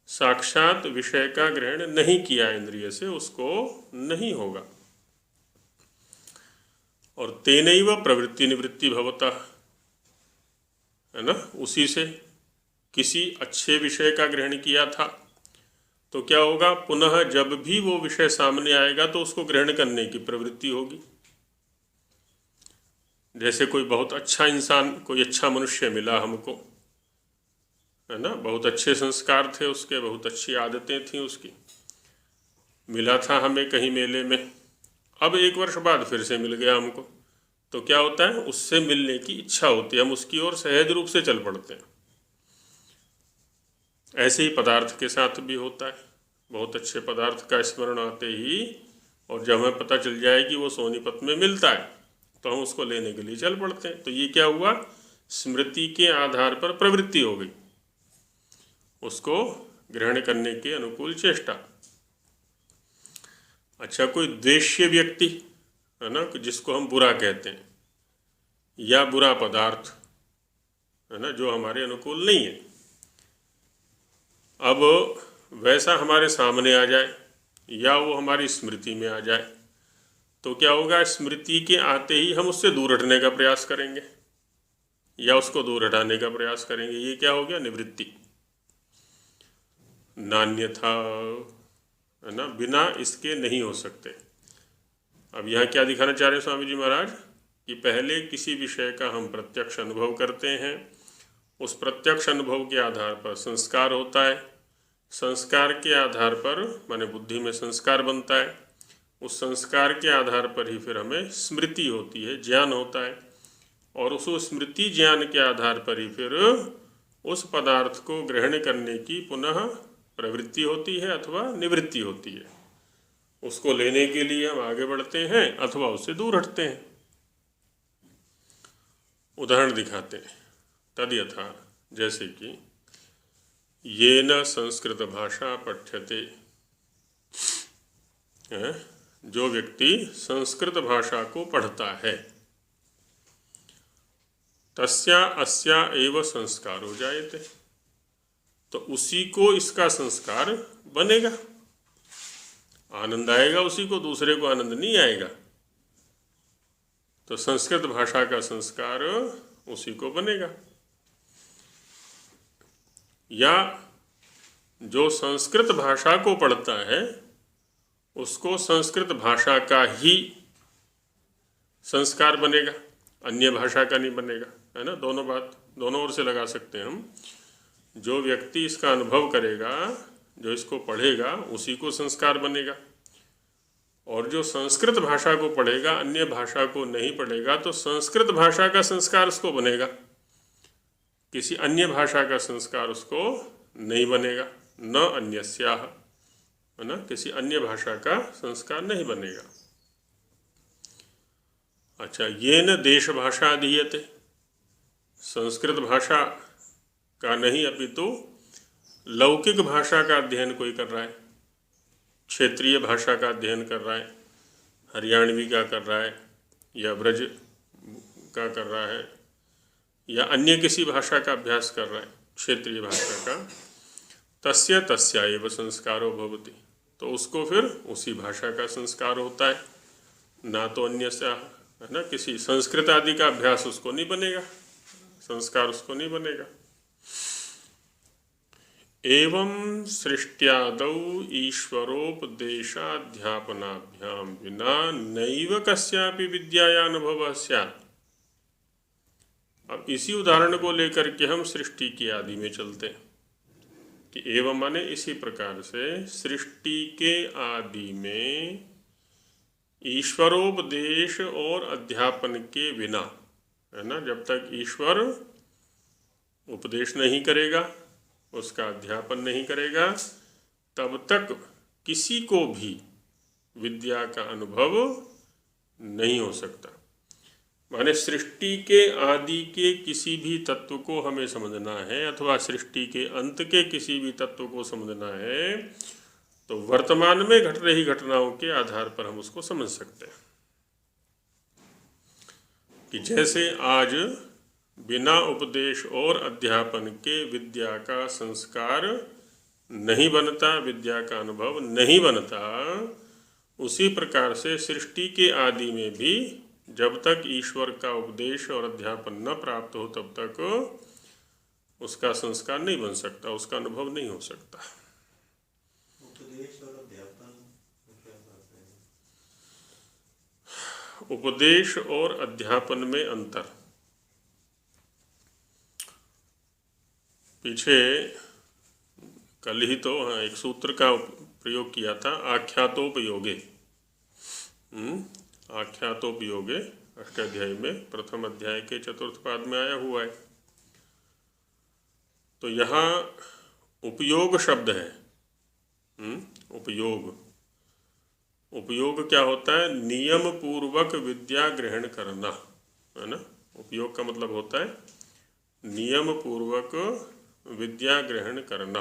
साक्षात विषय का ग्रहण नहीं किया इंद्रिय से, उसको नहीं होगा। और तेनैव प्रवृत्ति निवृत्ति भवता, है ना, उसी से किसी अच्छे विषय का ग्रहण किया था तो क्या होगा? पुनः जब भी वो विषय सामने आएगा तो उसको ग्रहण करने की प्रवृत्ति होगी। जैसे कोई बहुत अच्छा इंसान, कोई अच्छा मनुष्य मिला हमको, है ना, बहुत अच्छे संस्कार थे उसके, बहुत अच्छी आदतें थी उसकी, मिला था हमें कहीं मेले में, अब 1 वर्ष बाद फिर से मिल गया हमको, तो क्या होता है? उससे मिलने की इच्छा होती है, हम उसकी ओर सहज रूप से चल पड़ते हैं। ऐसे ही पदार्थ के साथ भी होता है। बहुत अच्छे पदार्थ का स्मरण आते ही, और जब हमें पता चल जाए कि वो सोनीपत में मिलता है, तो हम उसको लेने के लिए चल पड़ते हैं। तो ये क्या हुआ? स्मृति के आधार पर प्रवृत्ति हो गई, उसको ग्रहण करने के अनुकूल चेष्टा। अच्छा, कोई द्वेष्य व्यक्ति, है ना, जिसको हम बुरा कहते हैं, या बुरा पदार्थ, है ना, जो हमारे अनुकूल नहीं है, अब वैसा हमारे सामने आ जाए या वो हमारी स्मृति में आ जाए, तो क्या होगा? स्मृति के आते ही हम उससे दूर हटने का प्रयास करेंगे या उसको दूर हटाने का प्रयास करेंगे। ये क्या हो गया? निवृत्ति। नान्यथा, है ना, बिना इसके नहीं हो सकते। अब यहाँ क्या दिखाना चाह रहे हैं स्वामी जी महाराज? कि पहले किसी विषय का हम प्रत्यक्ष अनुभव करते हैं, उस प्रत्यक्ष अनुभव के आधार पर संस्कार होता है, संस्कार के आधार पर माने बुद्धि में संस्कार बनता है, उस संस्कार के आधार पर ही फिर हमें स्मृति होती है, ज्ञान होता है, और उस स्मृति ज्ञान के आधार पर ही फिर उस पदार्थ को ग्रहण करने की पुनः प्रवृत्ति होती है अथवा निवृत्ति होती है। उसको लेने के लिए हम आगे बढ़ते हैं अथवा उससे दूर हटते हैं। उदाहरण दिखाते हैं। तद यथा, जैसे कि येन संस्कृत भाषा पठ्यते, जो व्यक्ति संस्कृत भाषा को पढ़ता है, तस्या अस्या एव संस्कारो जायते, तो उसी को इसका संस्कार बनेगा। आनंद आएगा उसी को, दूसरे को आनंद नहीं आएगा। तो संस्कृत भाषा का संस्कार उसी को बनेगा। या जो संस्कृत भाषा को पढ़ता है उसको संस्कृत भाषा का ही संस्कार बनेगा, अन्य भाषा का नहीं बनेगा, है ना। दोनों बात दोनों ओर से लगा सकते हैं हम। जो व्यक्ति इसका अनुभव करेगा, जो इसको पढ़ेगा, उसी को संस्कार बनेगा। और जो संस्कृत भाषा को पढ़ेगा, अन्य भाषा को नहीं पढ़ेगा, तो संस्कृत भाषा का संस्कार उसको बनेगा, किसी अन्य भाषा का संस्कार उसको नहीं बनेगा। न अन्यस्याः, है ना, किसी अन्य भाषा का संस्कार नहीं बनेगा। अच्छा, येन देश भाषा अधीयते, संस्कृत भाषा का नहीं अपितु लौकिक भाषा का अध्ययन कोई कर रहा है, क्षेत्रीय भाषा का अध्ययन कर रहा है, हरियाणवी का कर रहा है, या ब्रज का कर रहा है, या अन्य किसी भाषा का अभ्यास कर रहा है, क्षेत्रीय भाषा का, तस्य तस्या एव संस्कारो भवति, तो उसको फिर उसी भाषा का संस्कार होता है, ना तो अन्य से, है ना। किसी संस्कृत आदि का अभ्यास उसको नहीं बनेगा, संस्कार उसको नहीं बनेगा। एवं सृष्ट्यादौ ईश्वरोपदेशाध्यापनाभ्याम विना नैव कस्यापि विद्यायानुभवः स्यात्। अब इसी उदाहरण को लेकर के हम सृष्टि की आदि में चलते हैं कि एवं माने इसी प्रकार से सृष्टि के आदि में ईश्वरोपदेश और अध्यापन के बिना, है ना, जब तक ईश्वर उपदेश नहीं करेगा, उसका अध्यापन नहीं करेगा, तब तक किसी को भी विद्या का अनुभव नहीं हो सकता। माने सृष्टि के आदि के किसी भी तत्व को हमें समझना है, अथवा सृष्टि के अंत के किसी भी तत्व को समझना है, तो वर्तमान में घट रही घटनाओं के आधार पर हम उसको समझ सकते हैं। कि जैसे आज बिना उपदेश और अध्यापन के विद्या का संस्कार नहीं बनता, विद्या का अनुभव नहीं बनता, उसी प्रकार से सृष्टि के आदि में भी जब तक ईश्वर का उपदेश और अध्यापन न प्राप्त हो, तब तक उसका संस्कार नहीं बन सकता, उसका अनुभव नहीं हो सकता। उपदेश और अध्यापन क्या बात है? उपदेश और अध्यापन में अंतर। पीछे कल ही तो एक सूत्र का प्रयोग किया था, आख्यातोपयोगे। आख्यातोपयोगे अष्टाध्यायी में प्रथम अध्याय के चतुर्थ पाद में आया हुआ है। तो यहाँ उपयोग शब्द है। उपयोग क्या होता है? नियम पूर्वक विद्या ग्रहण करना, है ना। उपयोग का मतलब होता है नियम पूर्वक विद्या ग्रहण करना।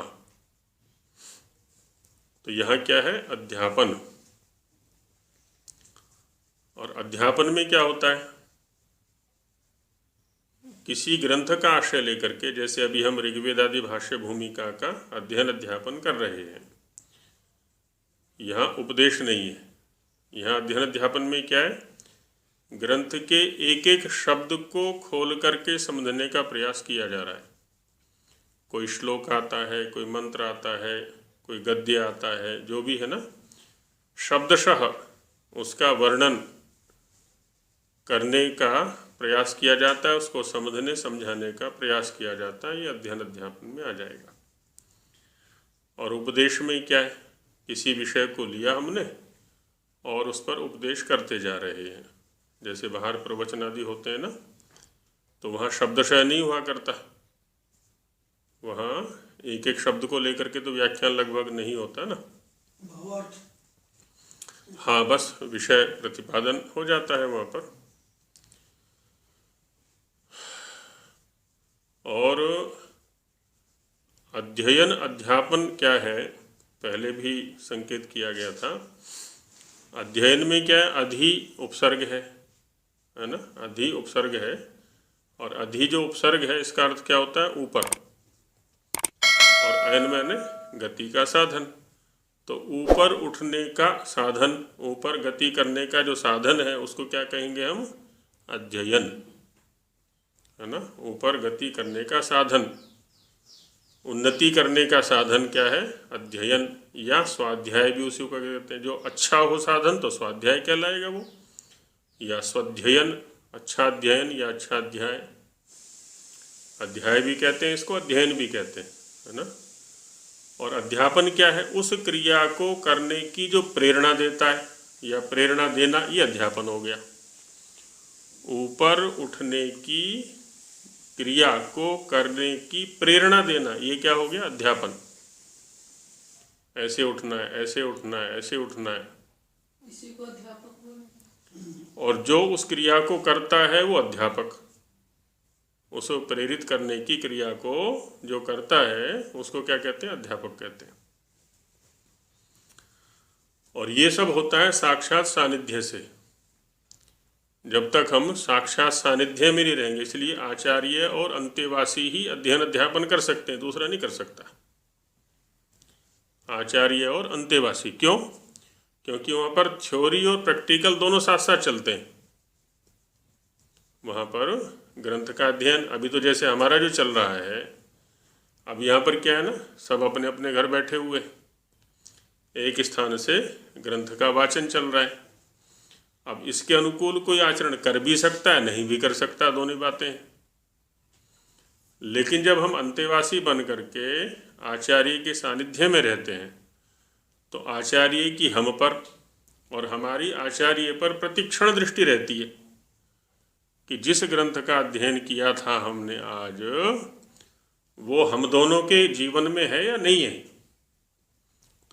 तो यहाँ क्या है? अध्यापन। और अध्यापन में क्या होता है? किसी ग्रंथ का आश्रय लेकर के, जैसे अभी हम ऋग्वेद आदि भाष्य भूमिका का अध्ययन अध्यापन कर रहे हैं, यहाँ उपदेश नहीं है। यहाँ अध्ययन अध्यापन में क्या है? ग्रंथ के एक एक शब्द को खोल करके समझने का प्रयास किया जा रहा है। कोई श्लोक आता है, कोई मंत्र आता है, कोई गद्य आता है, जो भी है ना, शब्दशः उसका वर्णन करने का प्रयास किया जाता है, उसको समझने समझाने का प्रयास किया जाता है। ये अध्ययन अध्यापन में आ जाएगा। और उपदेश में क्या है? किसी विषय को लिया हमने और उस पर उपदेश करते जा रहे हैं। जैसे बाहर प्रवचन आदि होते हैं ना, तो वहाँ शब्दशः नहीं हुआ करता, वहाँ एक एक शब्द को लेकर के तो व्याख्यान लगभग नहीं होता ना। भावार्थ। हाँ, बस विषय प्रतिपादन हो जाता है वहाँ पर। और अध्ययन अध्यापन क्या है, पहले भी संकेत किया गया था। अध्ययन में क्या है? अधि उपसर्ग है ना, अधि उपसर्ग है। और अधि जो उपसर्ग है, इसका अर्थ क्या होता है? ऊपर। और अयन मैंने गति का साधन। तो ऊपर उठने का साधन, ऊपर गति करने का जो साधन है उसको क्या कहेंगे हम? अध्ययन, है ना। ऊपर गति करने का साधन, उन्नति करने का साधन क्या है? अध्ययन, या स्वाध्याय भी उसी को कहते हैं। जो अच्छा हो साधन तो स्वाध्याय कहलाएगा वो, या स्वाध्ययन, अच्छा अध्ययन या अच्छा अध्याय। अध्याय भी कहते हैं इसको, अध्ययन भी कहते हैं, है ना। और अध्यापन क्या है? उस क्रिया को करने की जो प्रेरणा देता है या प्रेरणा देना, ये अध्यापन हो गया। ऊपर उठने की क्रिया को करने की प्रेरणा देना, ये क्या हो गया? अध्यापन। ऐसे उठना है, ऐसे उठना है, ऐसे उठना है, इसी को अध्यापक बोलते। और जो उस क्रिया को करता है वो अध्यापक। उसको प्रेरित करने की क्रिया को जो करता है उसको क्या कहते हैं? अध्यापक कहते हैं। और ये सब होता है साक्षात सानिध्य से। जब तक हम साक्षात सानिध्य में नहीं रहेंगे, इसलिए आचार्य और अंतेवासी ही अध्ययन अध्यापन कर सकते हैं, दूसरा नहीं कर सकता। आचार्य और अंतेवासी, क्यों? क्योंकि वहाँ पर थ्योरी और प्रैक्टिकल दोनों साथ साथ चलते हैं। वहाँ पर ग्रंथ का अध्ययन, अभी तो जैसे हमारा जो चल रहा है, अब यहाँ पर क्या है ना, सब अपने अपने घर बैठे हुए, एक स्थान से ग्रंथ का वाचन चल रहा है। अब इसके अनुकूल कोई आचरण कर भी सकता है, नहीं भी कर सकता, दोनों बातें हैं। लेकिन जब हम अंतेवासी बन करके आचार्य के सानिध्य में रहते हैं तो आचार्य की हम पर और हमारी आचार्य पर प्रतिक्षण दृष्टि रहती है कि जिस ग्रंथ का अध्ययन किया था हमने आज, वो हम दोनों के जीवन में है या नहीं है।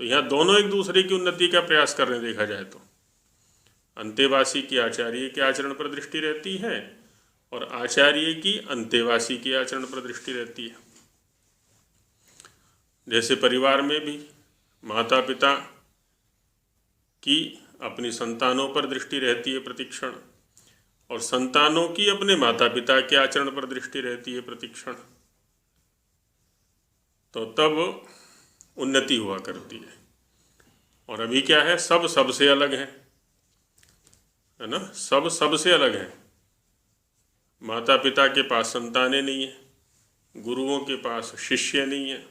तो यहाँ दोनों एक दूसरे की उन्नति का प्रयास कर रहे हैं, देखा जाए तो। अंतेवासी की आचार्य के आचरण पर दृष्टि रहती है और आचार्य की अंतेवासी के आचरण पर दृष्टि रहती है। जैसे परिवार में भी माता पिता की अपनी संतानों पर दृष्टि रहती है प्रतिक्षण, और संतानों की अपने माता पिता के आचरण पर दृष्टि रहती है प्रतिक्षण। तो तब उन्नति हुआ करती है। और अभी क्या है, सब सबसे अलग है ना, सब सबसे अलग है। माता पिता के पास संतानें नहीं है, गुरुओं के पास शिष्य नहीं है,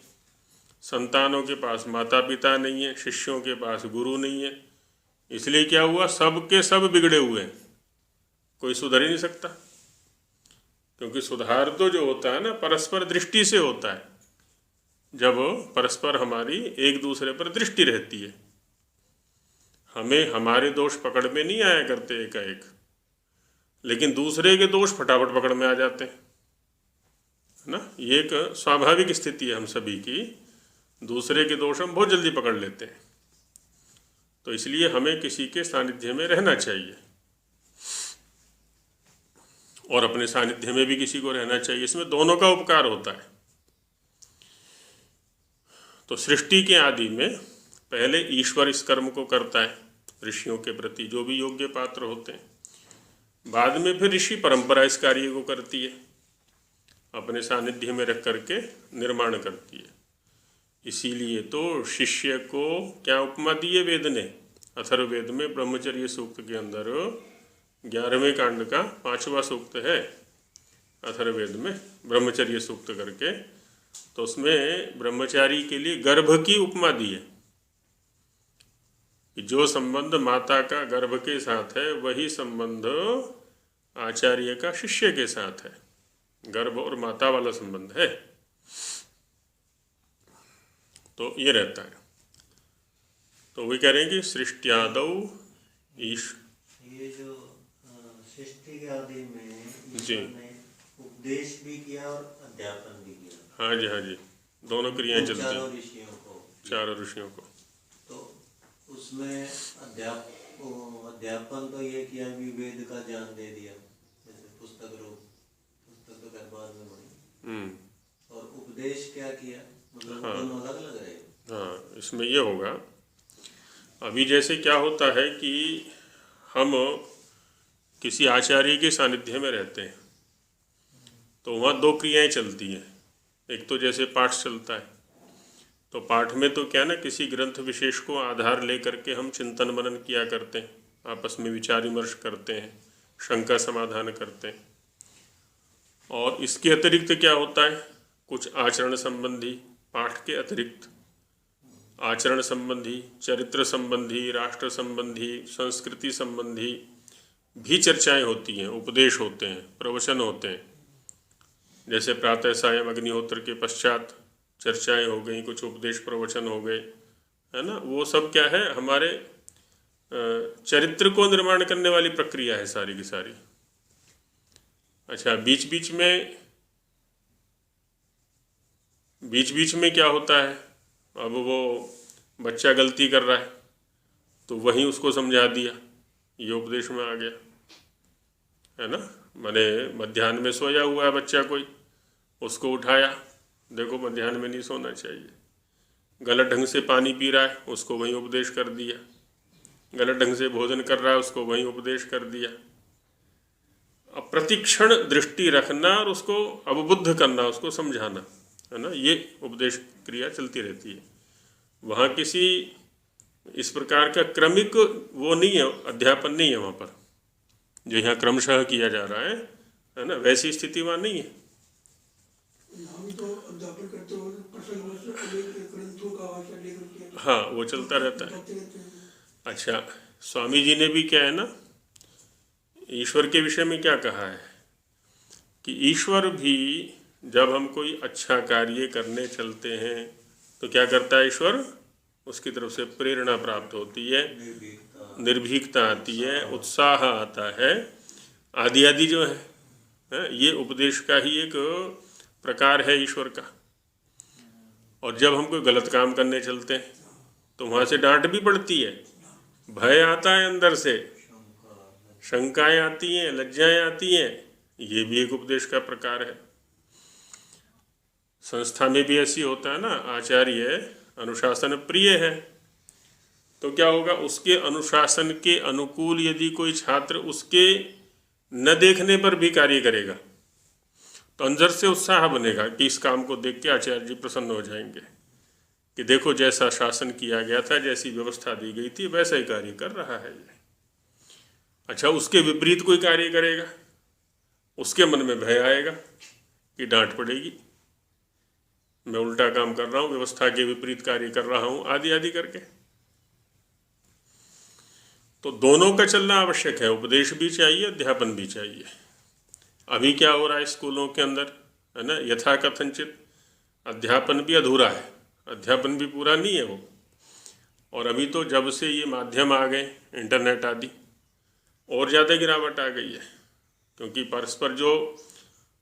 संतानों के पास माता पिता नहीं है, शिष्यों के पास गुरु नहीं है। इसलिए क्या हुआ, सब के सब बिगड़े हुए हैं, कोई सुधर ही नहीं सकता। क्योंकि सुधार तो जो होता है ना, परस्पर दृष्टि से होता है। जब परस्पर हमारी एक दूसरे पर दृष्टि रहती है, हमें हमारे दोष पकड़ में नहीं आया करते एकाएक, लेकिन दूसरे के दोष फटाफट पकड़ में आ जाते हैं, है ना। ये एक स्वाभाविक स्थिति है हम सभी की, दूसरे के दोष हम बहुत जल्दी पकड़ लेते हैं। तो इसलिए हमें किसी के सानिध्य में रहना चाहिए और अपने सानिध्य में भी किसी को रहना चाहिए। इसमें दोनों का उपकार होता है। तो सृष्टि के आदि में पहले ईश्वर इस कर्म को करता है ऋषियों के प्रति, जो भी योग्य पात्र होते हैं। बाद में फिर ऋषि परंपरा इस कार्य को करती है, अपने सानिध्य में रख करके निर्माण करती है। इसीलिए तो शिष्य को क्या उपमा दी है वेद ने? अथर्ववेद में ब्रह्मचर्य सूक्त के अंदर 11वें कांड का 5वां सूक्त है अथर्ववेद में, ब्रह्मचर्य सूक्त करके। तो उसमें ब्रह्मचारी के लिए गर्भ की उपमा दी है कि जो संबंध माता का गर्भ के साथ है वही संबंध आचार्य का शिष्य के साथ है। गर्भ और माता वाला संबंध है। तो ये रहता है। तो वही कह रहे हैं कि सृष्टियादौ ईश, ये जो सृष्टि के आदि में जी, ईश्वर ने उपदेश भी किया और अध्यापन भी किया। हाँ जी, हाँ जी, दोनों क्रियाएं चलती हैं चारों ऋषियों को। तो उसमें अध्यापन तो ये किया भी वेद का ज्ञान दे दिया, जैसे पुस्तक तो खैर बाद में बनी। और उपदेश क्या किया, मतलब दोनों अलग अलग रहे। हाँ, इसमें ये होगा, अभी जैसे क्या होता है कि हम किसी आचार्य के सानिध्य में रहते हैं तो वहाँ दो क्रियाएं चलती हैं। एक तो जैसे पाठ चलता है, तो पाठ में तो क्या ना, किसी ग्रंथ विशेष को आधार लेकर के हम चिंतन मनन किया करते हैं, आपस में विचार विमर्श करते हैं, शंका समाधान करते हैं। और इसके अतिरिक्त क्या होता है, कुछ आचरण संबंधी, पाठ के अतिरिक्त आचरण संबंधी, चरित्र संबंधी, राष्ट्र संबंधी, संस्कृति संबंधी भी चर्चाएं होती हैं, उपदेश होते हैं, प्रवचन होते हैं। जैसे प्रातः सायं अग्निहोत्र के पश्चात चर्चाएं हो गई, कुछ उपदेश प्रवचन हो गए, है ना। वो सब क्या है, हमारे चरित्र को निर्माण करने वाली प्रक्रिया है सारी की सारी। अच्छा, बीच बीच में क्या होता है, अब वो बच्चा गलती कर रहा है तो वहीं उसको समझा दिया, ये उपदेश में आ गया, है ना। मैंने मध्याह्न में सोया हुआ है बच्चा कोई, उसको उठाया, देखो मध्याह्न में नहीं सोना चाहिए। गलत ढंग से पानी पी रहा है, उसको वहीं उपदेश कर दिया। गलत ढंग से भोजन कर रहा है, उसको वहीं उपदेश कर दिया। अब प्रतिक्षण दृष्टि रखना और उसको अवबुद्ध करना, उसको समझाना, है ना, ये उपदेश क्रिया चलती रहती है। वहाँ किसी इस प्रकार का क्रमिक वो नहीं है, अध्यापन नहीं है वहाँ पर, जो यहाँ क्रमशः किया जा रहा है ना, वैसी स्थिति वहाँ नहीं है। हम तो अध्यापन करते हो प्रसंग ग्रंथों का वाचन लेकर के, हाँ, वो चलता रहता है। अच्छा, स्वामी जी ने भी क्या है ना, ईश्वर के विषय में क्या कहा है कि ईश्वर भी जब हम कोई अच्छा कार्य करने चलते हैं तो क्या करता है ईश्वर, उसकी तरफ से प्रेरणा प्राप्त होती है, निर्भीकता आती है, उत्साह आता है, आदि आदि जो है, ये उपदेश का ही एक प्रकार है ईश्वर का। और जब हम कोई गलत काम करने चलते हैं तो वहाँ से डांट भी पड़ती है, भय आता है अंदर से, शंकाएं आती हैं, लज्जाएं आती हैं, ये भी एक उपदेश का प्रकार है। संस्था में भी ऐसी होता है ना, आचार्य अनुशासन प्रिय है, तो क्या होगा, उसके अनुशासन के अनुकूल यदि कोई छात्र उसके न देखने पर भी कार्य करेगा तो अंदर से उत्साह बनेगा कि इस काम को देख के आचार्य जी प्रसन्न हो जाएंगे कि देखो जैसा शासन किया गया था, जैसी व्यवस्था दी गई थी, वैसा ही कार्य कर रहा है ये। अच्छा, उसके विपरीत कोई कार्य करेगा, उसके मन में भय आएगा कि डांट पड़ेगी, मैं उल्टा काम कर रहा हूँ, व्यवस्था के विपरीत कार्य कर रहा हूँ, आदि आदि करके। तो दोनों का चलना आवश्यक है, उपदेश भी चाहिए, अध्यापन भी चाहिए। अभी क्या हो रहा है स्कूलों के अंदर, है ना, यथा कथनचित अध्यापन भी अधूरा है, अध्यापन भी पूरा नहीं है वो। और अभी तो जब से ये माध्यम आ गए, इंटरनेट आदि, और ज़्यादा गिरावट आ गई है, क्योंकि परस्पर जो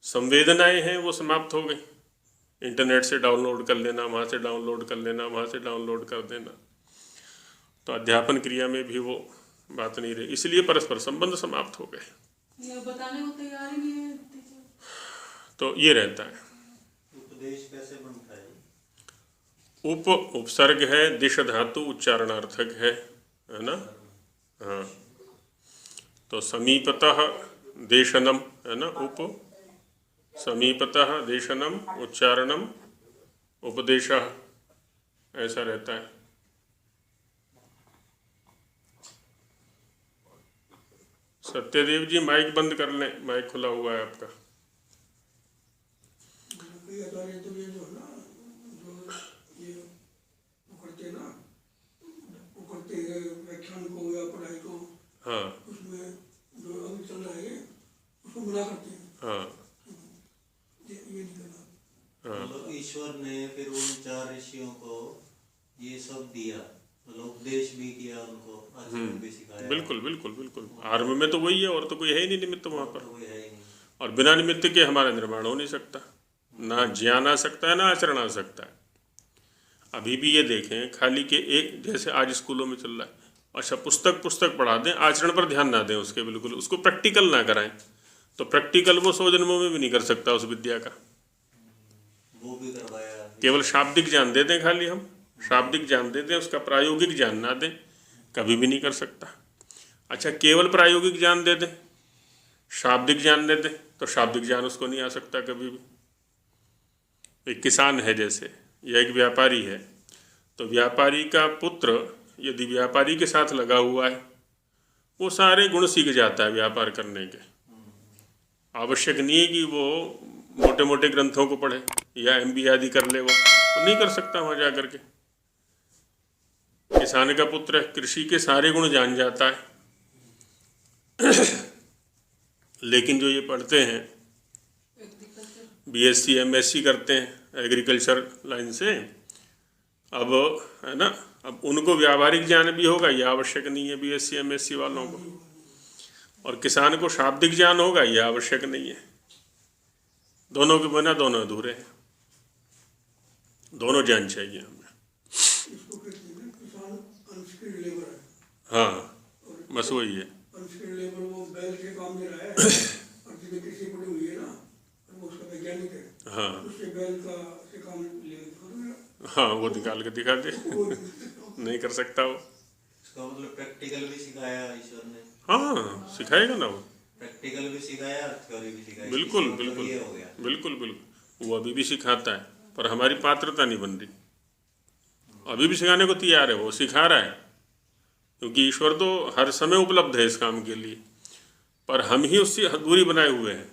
संवेदनाएं हैं वो समाप्त हो गई। इंटरनेट से डाउनलोड कर लेना, वहाँ से डाउनलोड कर लेना, वहाँ से डाउनलोड कर देना, तो अध्यापन क्रिया में भी वो बात नहीं रही, इसलिए परस्पर संबंध समाप्त हो गए। ये बताने को तैयार ही नहीं है टीचर। तो ये रहता है। उपदेश कैसे बनता है? उपसर्ग है, दिश धातु उच्चारणार्थक है ना। हाँ, तो समीपतः देशनम, है ना, समीपतः देशनम उच्चारणम उपदेशः, ऐसा रहता है। सत्यदेव जी माइक बंद कर लें, माइक खुला हुआ है आपका। कई आचार्य तो ये जो है ना, जो ये करते ना, वो करते हैं व्याख्यान को या पढ़ाई को, हाँ, उसमें जो अभी चल रहा है उसको मिला करते हैं। हाँ, ये नहीं करना। हाँ, मतलब ईश्वर ने फिर उन 4 ऋषियों को ये सब दिया, मतलब उपदेश भी किया उनको, आचरण भी सिखाया। बिल्कुल बिल्कुल बिल्कुल, आरंभ में तो वही है, और तो कोई है ही नहीं निमित्त वहाँ पर। तो कोई है ही नहीं। और बिना निमित्त के हमारा निर्माण हो नहीं सकता, ना ज्ञान आ सकता है, ना आचरण आ सकता है। अभी भी ये देखें, खाली के एक, जैसे आज स्कूलों में चल रहा है, अच्छा पुस्तक पढ़ा दें, आचरण पर ध्यान ना दें उसके, बिल्कुल उसको प्रैक्टिकल ना कराएं, तो प्रैक्टिकल वो 100 जन्मों में भी नहीं कर सकता उस विद्या का। वो भी करवाया। केवल शाब्दिक ज्ञान दे दें, खाली हम शाब्दिक ज्ञान दे दें, उसका प्रायोगिक ज्ञान ना दें, कभी भी नहीं कर सकता। अच्छा, केवल प्रायोगिक ज्ञान दे दें, शाब्दिक ज्ञान दे दें, तो शाब्दिक ज्ञान उसको नहीं आ सकता कभी भी। एक किसान है जैसे, या एक व्यापारी है, तो व्यापारी का पुत्र यदि व्यापारी के साथ लगा हुआ है, वो सारे गुण सीख जाता है व्यापार करने के। आवश्यक नहीं है कि वो मोटे मोटे ग्रंथों को पढ़े या MBA आदि कर ले, वो नहीं कर सकता वहाँ जा कर के। किसान का पुत्र कृषि के सारे गुण जान जाता है। लेकिन जो ये पढ़ते हैं, BSc MSc करते हैं एग्रीकल्चर लाइन से, अब है ना, अब उनको व्यावहारिक ज्ञान भी होगा, ये आवश्यक नहीं है BSc MSc वालों को। और किसान को शाब्दिक ज्ञान होगा, ये आवश्यक नहीं है। दोनों के बिना दोनों अधूरे हैं, दोनों ज्ञान चाहिए हमें। इसको कहते हैं ना, किसान अनस्किल्ड लेबर है। हाँ, बस वही है। अनस्किल्ड लेबर वो बैल के काम में रहा है, और जिसमें कृषि पड़ी हुई है ना, और वो उसका वैज्ञानिक है, हाँ उससे बैल का से काम ले दिखा हाँ, वो निकाल के दिखा दे, नहीं कर सकता वो। इसका मतलब प्रैक्टिकल भी सिखाया ईश्वर ने। हाँ, सिखाएगा ना वो, प्रैक्टिकल भी सिखाया, थ्योरी भी सिखाई। बिल्कुल इसका मतलब बिल्कुल ये हो गया। बिल्कुल बिल्कुल, वो अभी भी सिखाता है, पर हमारी पात्रता नहीं बन रही। अभी भी सिखाने को तैयार है, वो सिखा रहा है, क्योंकि ईश्वर तो हर समय उपलब्ध है इस काम के लिए, पर हम ही उससे दूरी बनाए हुए हैं।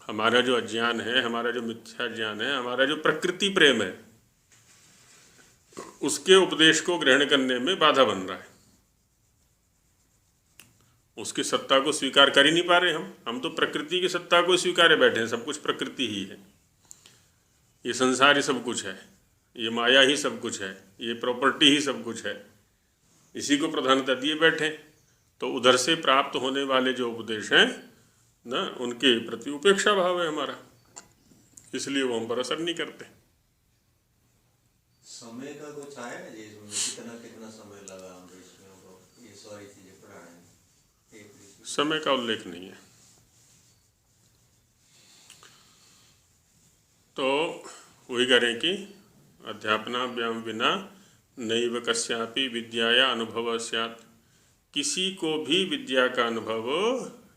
हमारा जो अज्ञान है, हमारा जो मिथ्या ज्ञान है, हमारा जो प्रकृति प्रेम है, उसके उपदेश को ग्रहण करने में बाधा बन रहा है। उसकी सत्ता को स्वीकार कर ही नहीं पा रहे हम तो प्रकृति की सत्ता को स्वीकारे बैठे हैं। सब कुछ प्रकृति ही है, ये संसार ही सब कुछ है, ये माया ही सब कुछ है, ये प्रॉपर्टी ही सब कुछ है, इसी को प्रधानता दिए बैठे। तो उधर से प्राप्त होने वाले जो उपदेश हैं ना, उनके प्रति उपेक्षा भाव है हमारा, इसलिए वो हम पर असर नहीं करते। समय का कुछ आया है जी इसमें, कितना कितना समय लगा हम इसमें को ये सारी चीजें पढ़ाने में? समय का उल्लेख नहीं है। तो वही करें कि अध्यापनाभ्याम विना नैव कस्यापि विद्याया अनुभव स्यात्, किसी को भी विद्या का अनुभव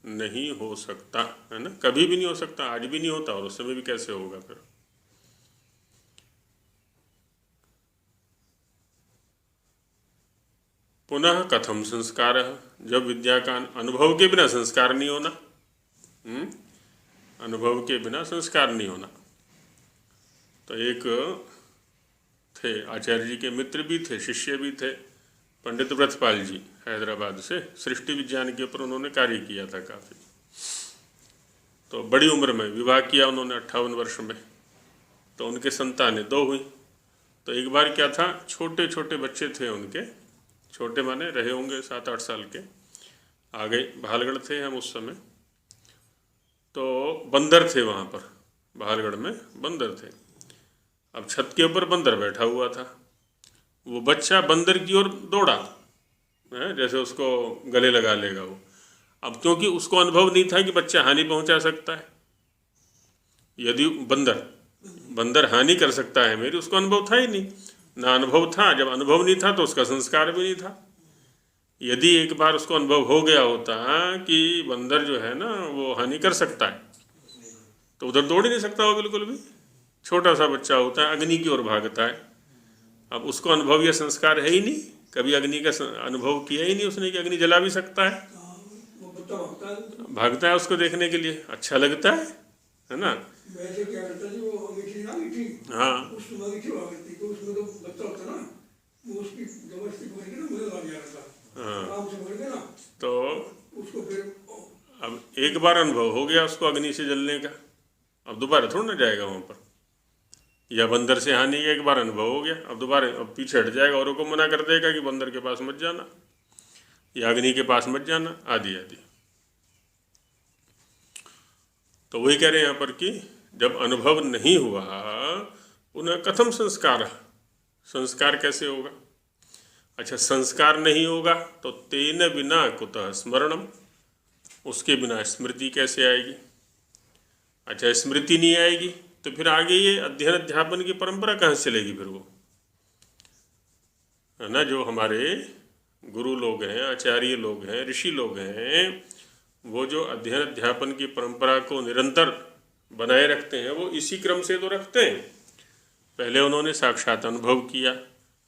नहीं हो सकता, है ना, कभी भी नहीं हो सकता, आज भी नहीं होता, और उस समय भी कैसे होगा फिर। पुनः कथम संस्कार, जब विद्या का अनुभव के बिना संस्कार नहीं होना, अनुभव के बिना संस्कार नहीं होना। तो एक थे आचार्य जी के मित्र भी थे, शिष्य भी थे, पंडित व्रतपाल जी, हैदराबाद से। सृष्टि विज्ञान के ऊपर उन्होंने कार्य किया था काफ़ी। तो बड़ी उम्र में विवाह किया उन्होंने, 58 वर्ष में। तो उनके संतानें 2 हुई। तो एक बार क्या था, छोटे छोटे बच्चे थे उनके, छोटे माने रहे होंगे 7-8 साल के, आ गए, बहालगढ़ थे हम उस समय। तो बंदर थे वहाँ पर, बहालगढ़ में बंदर थे। अब छत के ऊपर बंदर बैठा हुआ था, वो बच्चा बंदर की ओर दौड़ा, जैसे उसको गले लगा लेगा वो। अब क्योंकि उसको अनुभव नहीं था कि बच्चा हानि पहुंचा सकता है, यदि बंदर हानि कर सकता है मेरी, उसको अनुभव था ही नहीं, ना अनुभव था। जब अनुभव नहीं था तो उसका संस्कार भी नहीं था। यदि एक बार उसको अनुभव हो गया होता कि बंदर जो है ना वो हानि कर सकता है, तो उधर दौड़ ही नहीं सकता वो बिल्कुल भी। छोटा सा बच्चा होता है, अग्नि की ओर भागता है। अब उसको अनुभव या संस्कार है ही नहीं, कभी अग्नि का अनुभव किया ही नहीं उसने कि अग्नि जला भी सकता है। भागता है उसको देखने के लिए, अच्छा लगता है ना। वैसे क्या करता जी, वो अंगीठी ना अंगीठी, हाँ, उसमें अंगीठी हुआ करती, तो उसमें तो बच्चा होता ना, वो उसकी जबरदस्ती पकड़ के ना मुझे लग जा रहा था, आराम से पकड़ के ना, तो उसको फिर अब एक बार अनुभव हो गया उसको अग्नि से जलने का, अब दोबारा थोड़ा ना जाएगा वहाँ पर। या बंदर से हानि का एक बार अनुभव हो गया, अब दोबारा अब पीछे हट जाएगा, औरों को मना कर देगा कि बंदर के पास मत जाना या अग्नि के पास मत जाना, आदि आदि। तो वही कह रहे हैं यहाँ पर कि जब अनुभव नहीं हुआ, उन्हें कथम संस्कार, संस्कार कैसे होगा। अच्छा, संस्कार नहीं होगा तो तेन बिना कुतः स्मरणम, उसके बिना स्मृति कैसे आएगी। अच्छा, स्मृति नहीं आएगी तो फिर आगे ये अध्ययन अध्यापन की परंपरा कहाँ से चलेगी फिर, वो है ना। जो हमारे गुरु लोग हैं, आचार्य लोग हैं, ऋषि लोग हैं, वो जो अध्ययन अध्यापन की परंपरा को निरंतर बनाए रखते हैं, वो इसी क्रम से तो रखते हैं। पहले उन्होंने साक्षात अनुभव किया,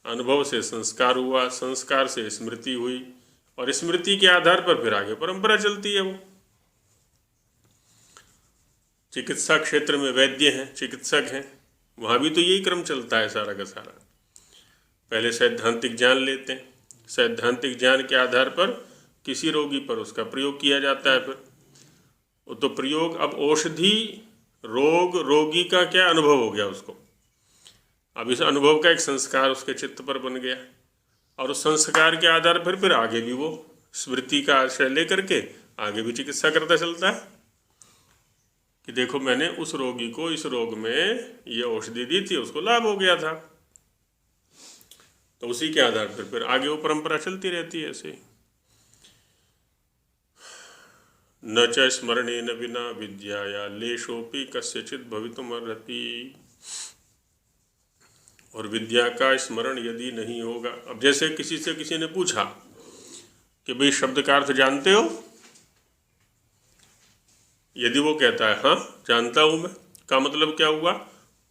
अनुभव से संस्कार हुआ, संस्कार से स्मृति हुई, और स्मृति के आधार पर फिर आगे परंपरा चलती है। वो चिकित्सा क्षेत्र में वैद्य हैं, चिकित्सक हैं, वहाँ भी तो यही क्रम चलता है सारा का सारा। पहले सैद्धांतिक ज्ञान लेते हैं, सैद्धांतिक ज्ञान के आधार पर किसी रोगी पर उसका प्रयोग किया जाता है। फिर वो तो प्रयोग, अब औषधि रोग रोगी का क्या अनुभव हो गया उसको, अब इस अनुभव का एक संस्कार उसके चित्त पर बन गया, और उस संस्कार के आधार पर फिर आगे भी वो स्मृति का आश्रय लेकर के आगे भी चिकित्सा करता चलता है कि देखो मैंने उस रोगी को इस रोग में ये औषधि दी थी, उसको लाभ हो गया था। तो उसी के आधार पर फिर आगे वो परंपरा चलती रहती है ऐसे। न च स्मरणेन विना विद्याया लेशोपि कस्यचित् भवितुमर्हति। और विद्या का स्मरण यदि नहीं होगा, अब जैसे किसी ने पूछा कि भाई शब्द का अर्थ जानते हो, यदि वो कहता है हाँ जानता हूँ मैं, का मतलब क्या हुआ,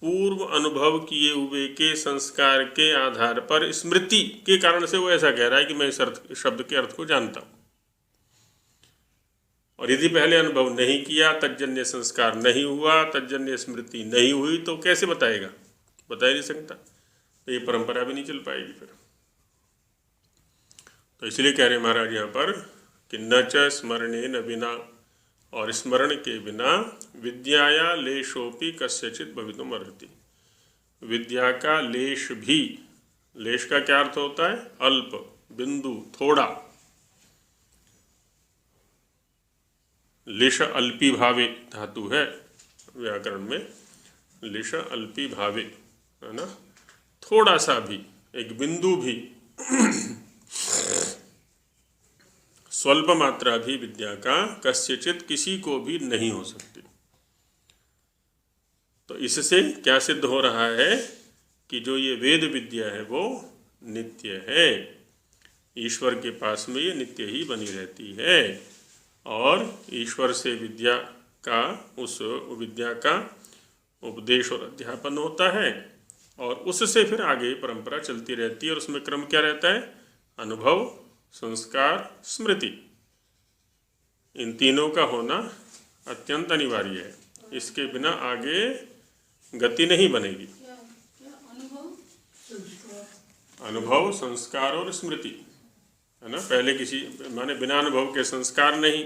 पूर्व अनुभव किए हुए के संस्कार के आधार पर स्मृति के कारण से वो ऐसा कह रहा है कि मैं इस शब्द के अर्थ को जानता हूँ। और यदि पहले अनुभव नहीं किया, तज्जन्य संस्कार नहीं हुआ, तज्जन्य स्मृति नहीं हुई, तो कैसे बताएगा, बता ही नहीं सकता, तो ये परंपरा भी नहीं चल पाएगी फिर। तो इसलिए कह रहे महाराज यहाँ पर कि न च स्मरणेन बिना, और स्मरण के बिना विद्याया लेशोपि कस्यचित् भवितुमर्हति। विद्या का लेश भी, लेश का क्या अर्थ होता है, अल्प, बिंदु, थोड़ा। लिश अल्पी भावे धातु है व्याकरण में, लिश अल्पी भावे, है ना, थोड़ा सा भी, एक बिंदु भी, स्वल्प मात्रा भी विद्या का कस्यचित् किसी को भी नहीं हो सकती। तो इससे क्या सिद्ध हो रहा है कि जो ये वेद विद्या है वो नित्य है, ईश्वर के पास में ये नित्य ही बनी रहती है, और ईश्वर से विद्या का, उस विद्या का उपदेश और अध्यापन होता है, और उससे फिर आगे परंपरा चलती रहती है। और उसमें क्रम क्या रहता है, अनुभव, संस्कार, स्मृति, इन तीनों का होना अत्यंत अनिवार्य है। इसके बिना आगे गति नहीं बनेगी। अनुभव, संस्कार और स्मृति, है ना। पहले किसी माने बिना अनुभव के संस्कार नहीं,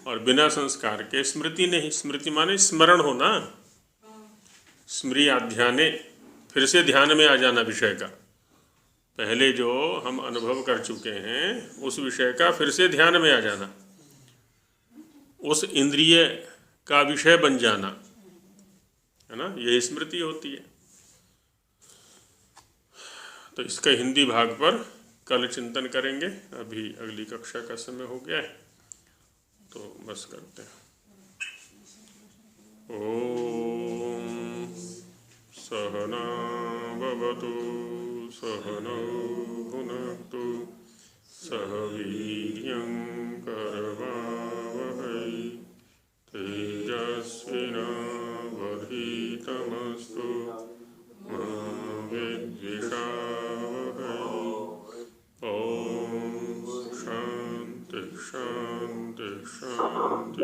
और बिना संस्कार के स्मृति नहीं। स्मृति माने स्मरण होना, स्मृयाध्याने, फिर से ध्यान में आ जाना विषय का। पहले जो हम अनुभव कर चुके हैं उस विषय का फिर से ध्यान में आ जाना, उस इंद्रिय का विषय बन जाना, है ना, यही स्मृति होती है। तो इसका हिंदी भाग पर कल चिंतन करेंगे। अभी अगली कक्षा का समय हो गया है, तो बस करते हैं। ओम सहना भवतु सहनौ भुनक्तु सह वीर्यं करवावहै तेजस्विनावधीतमस्तु मा विद्विषावहै। ओम शांति शांति शांति।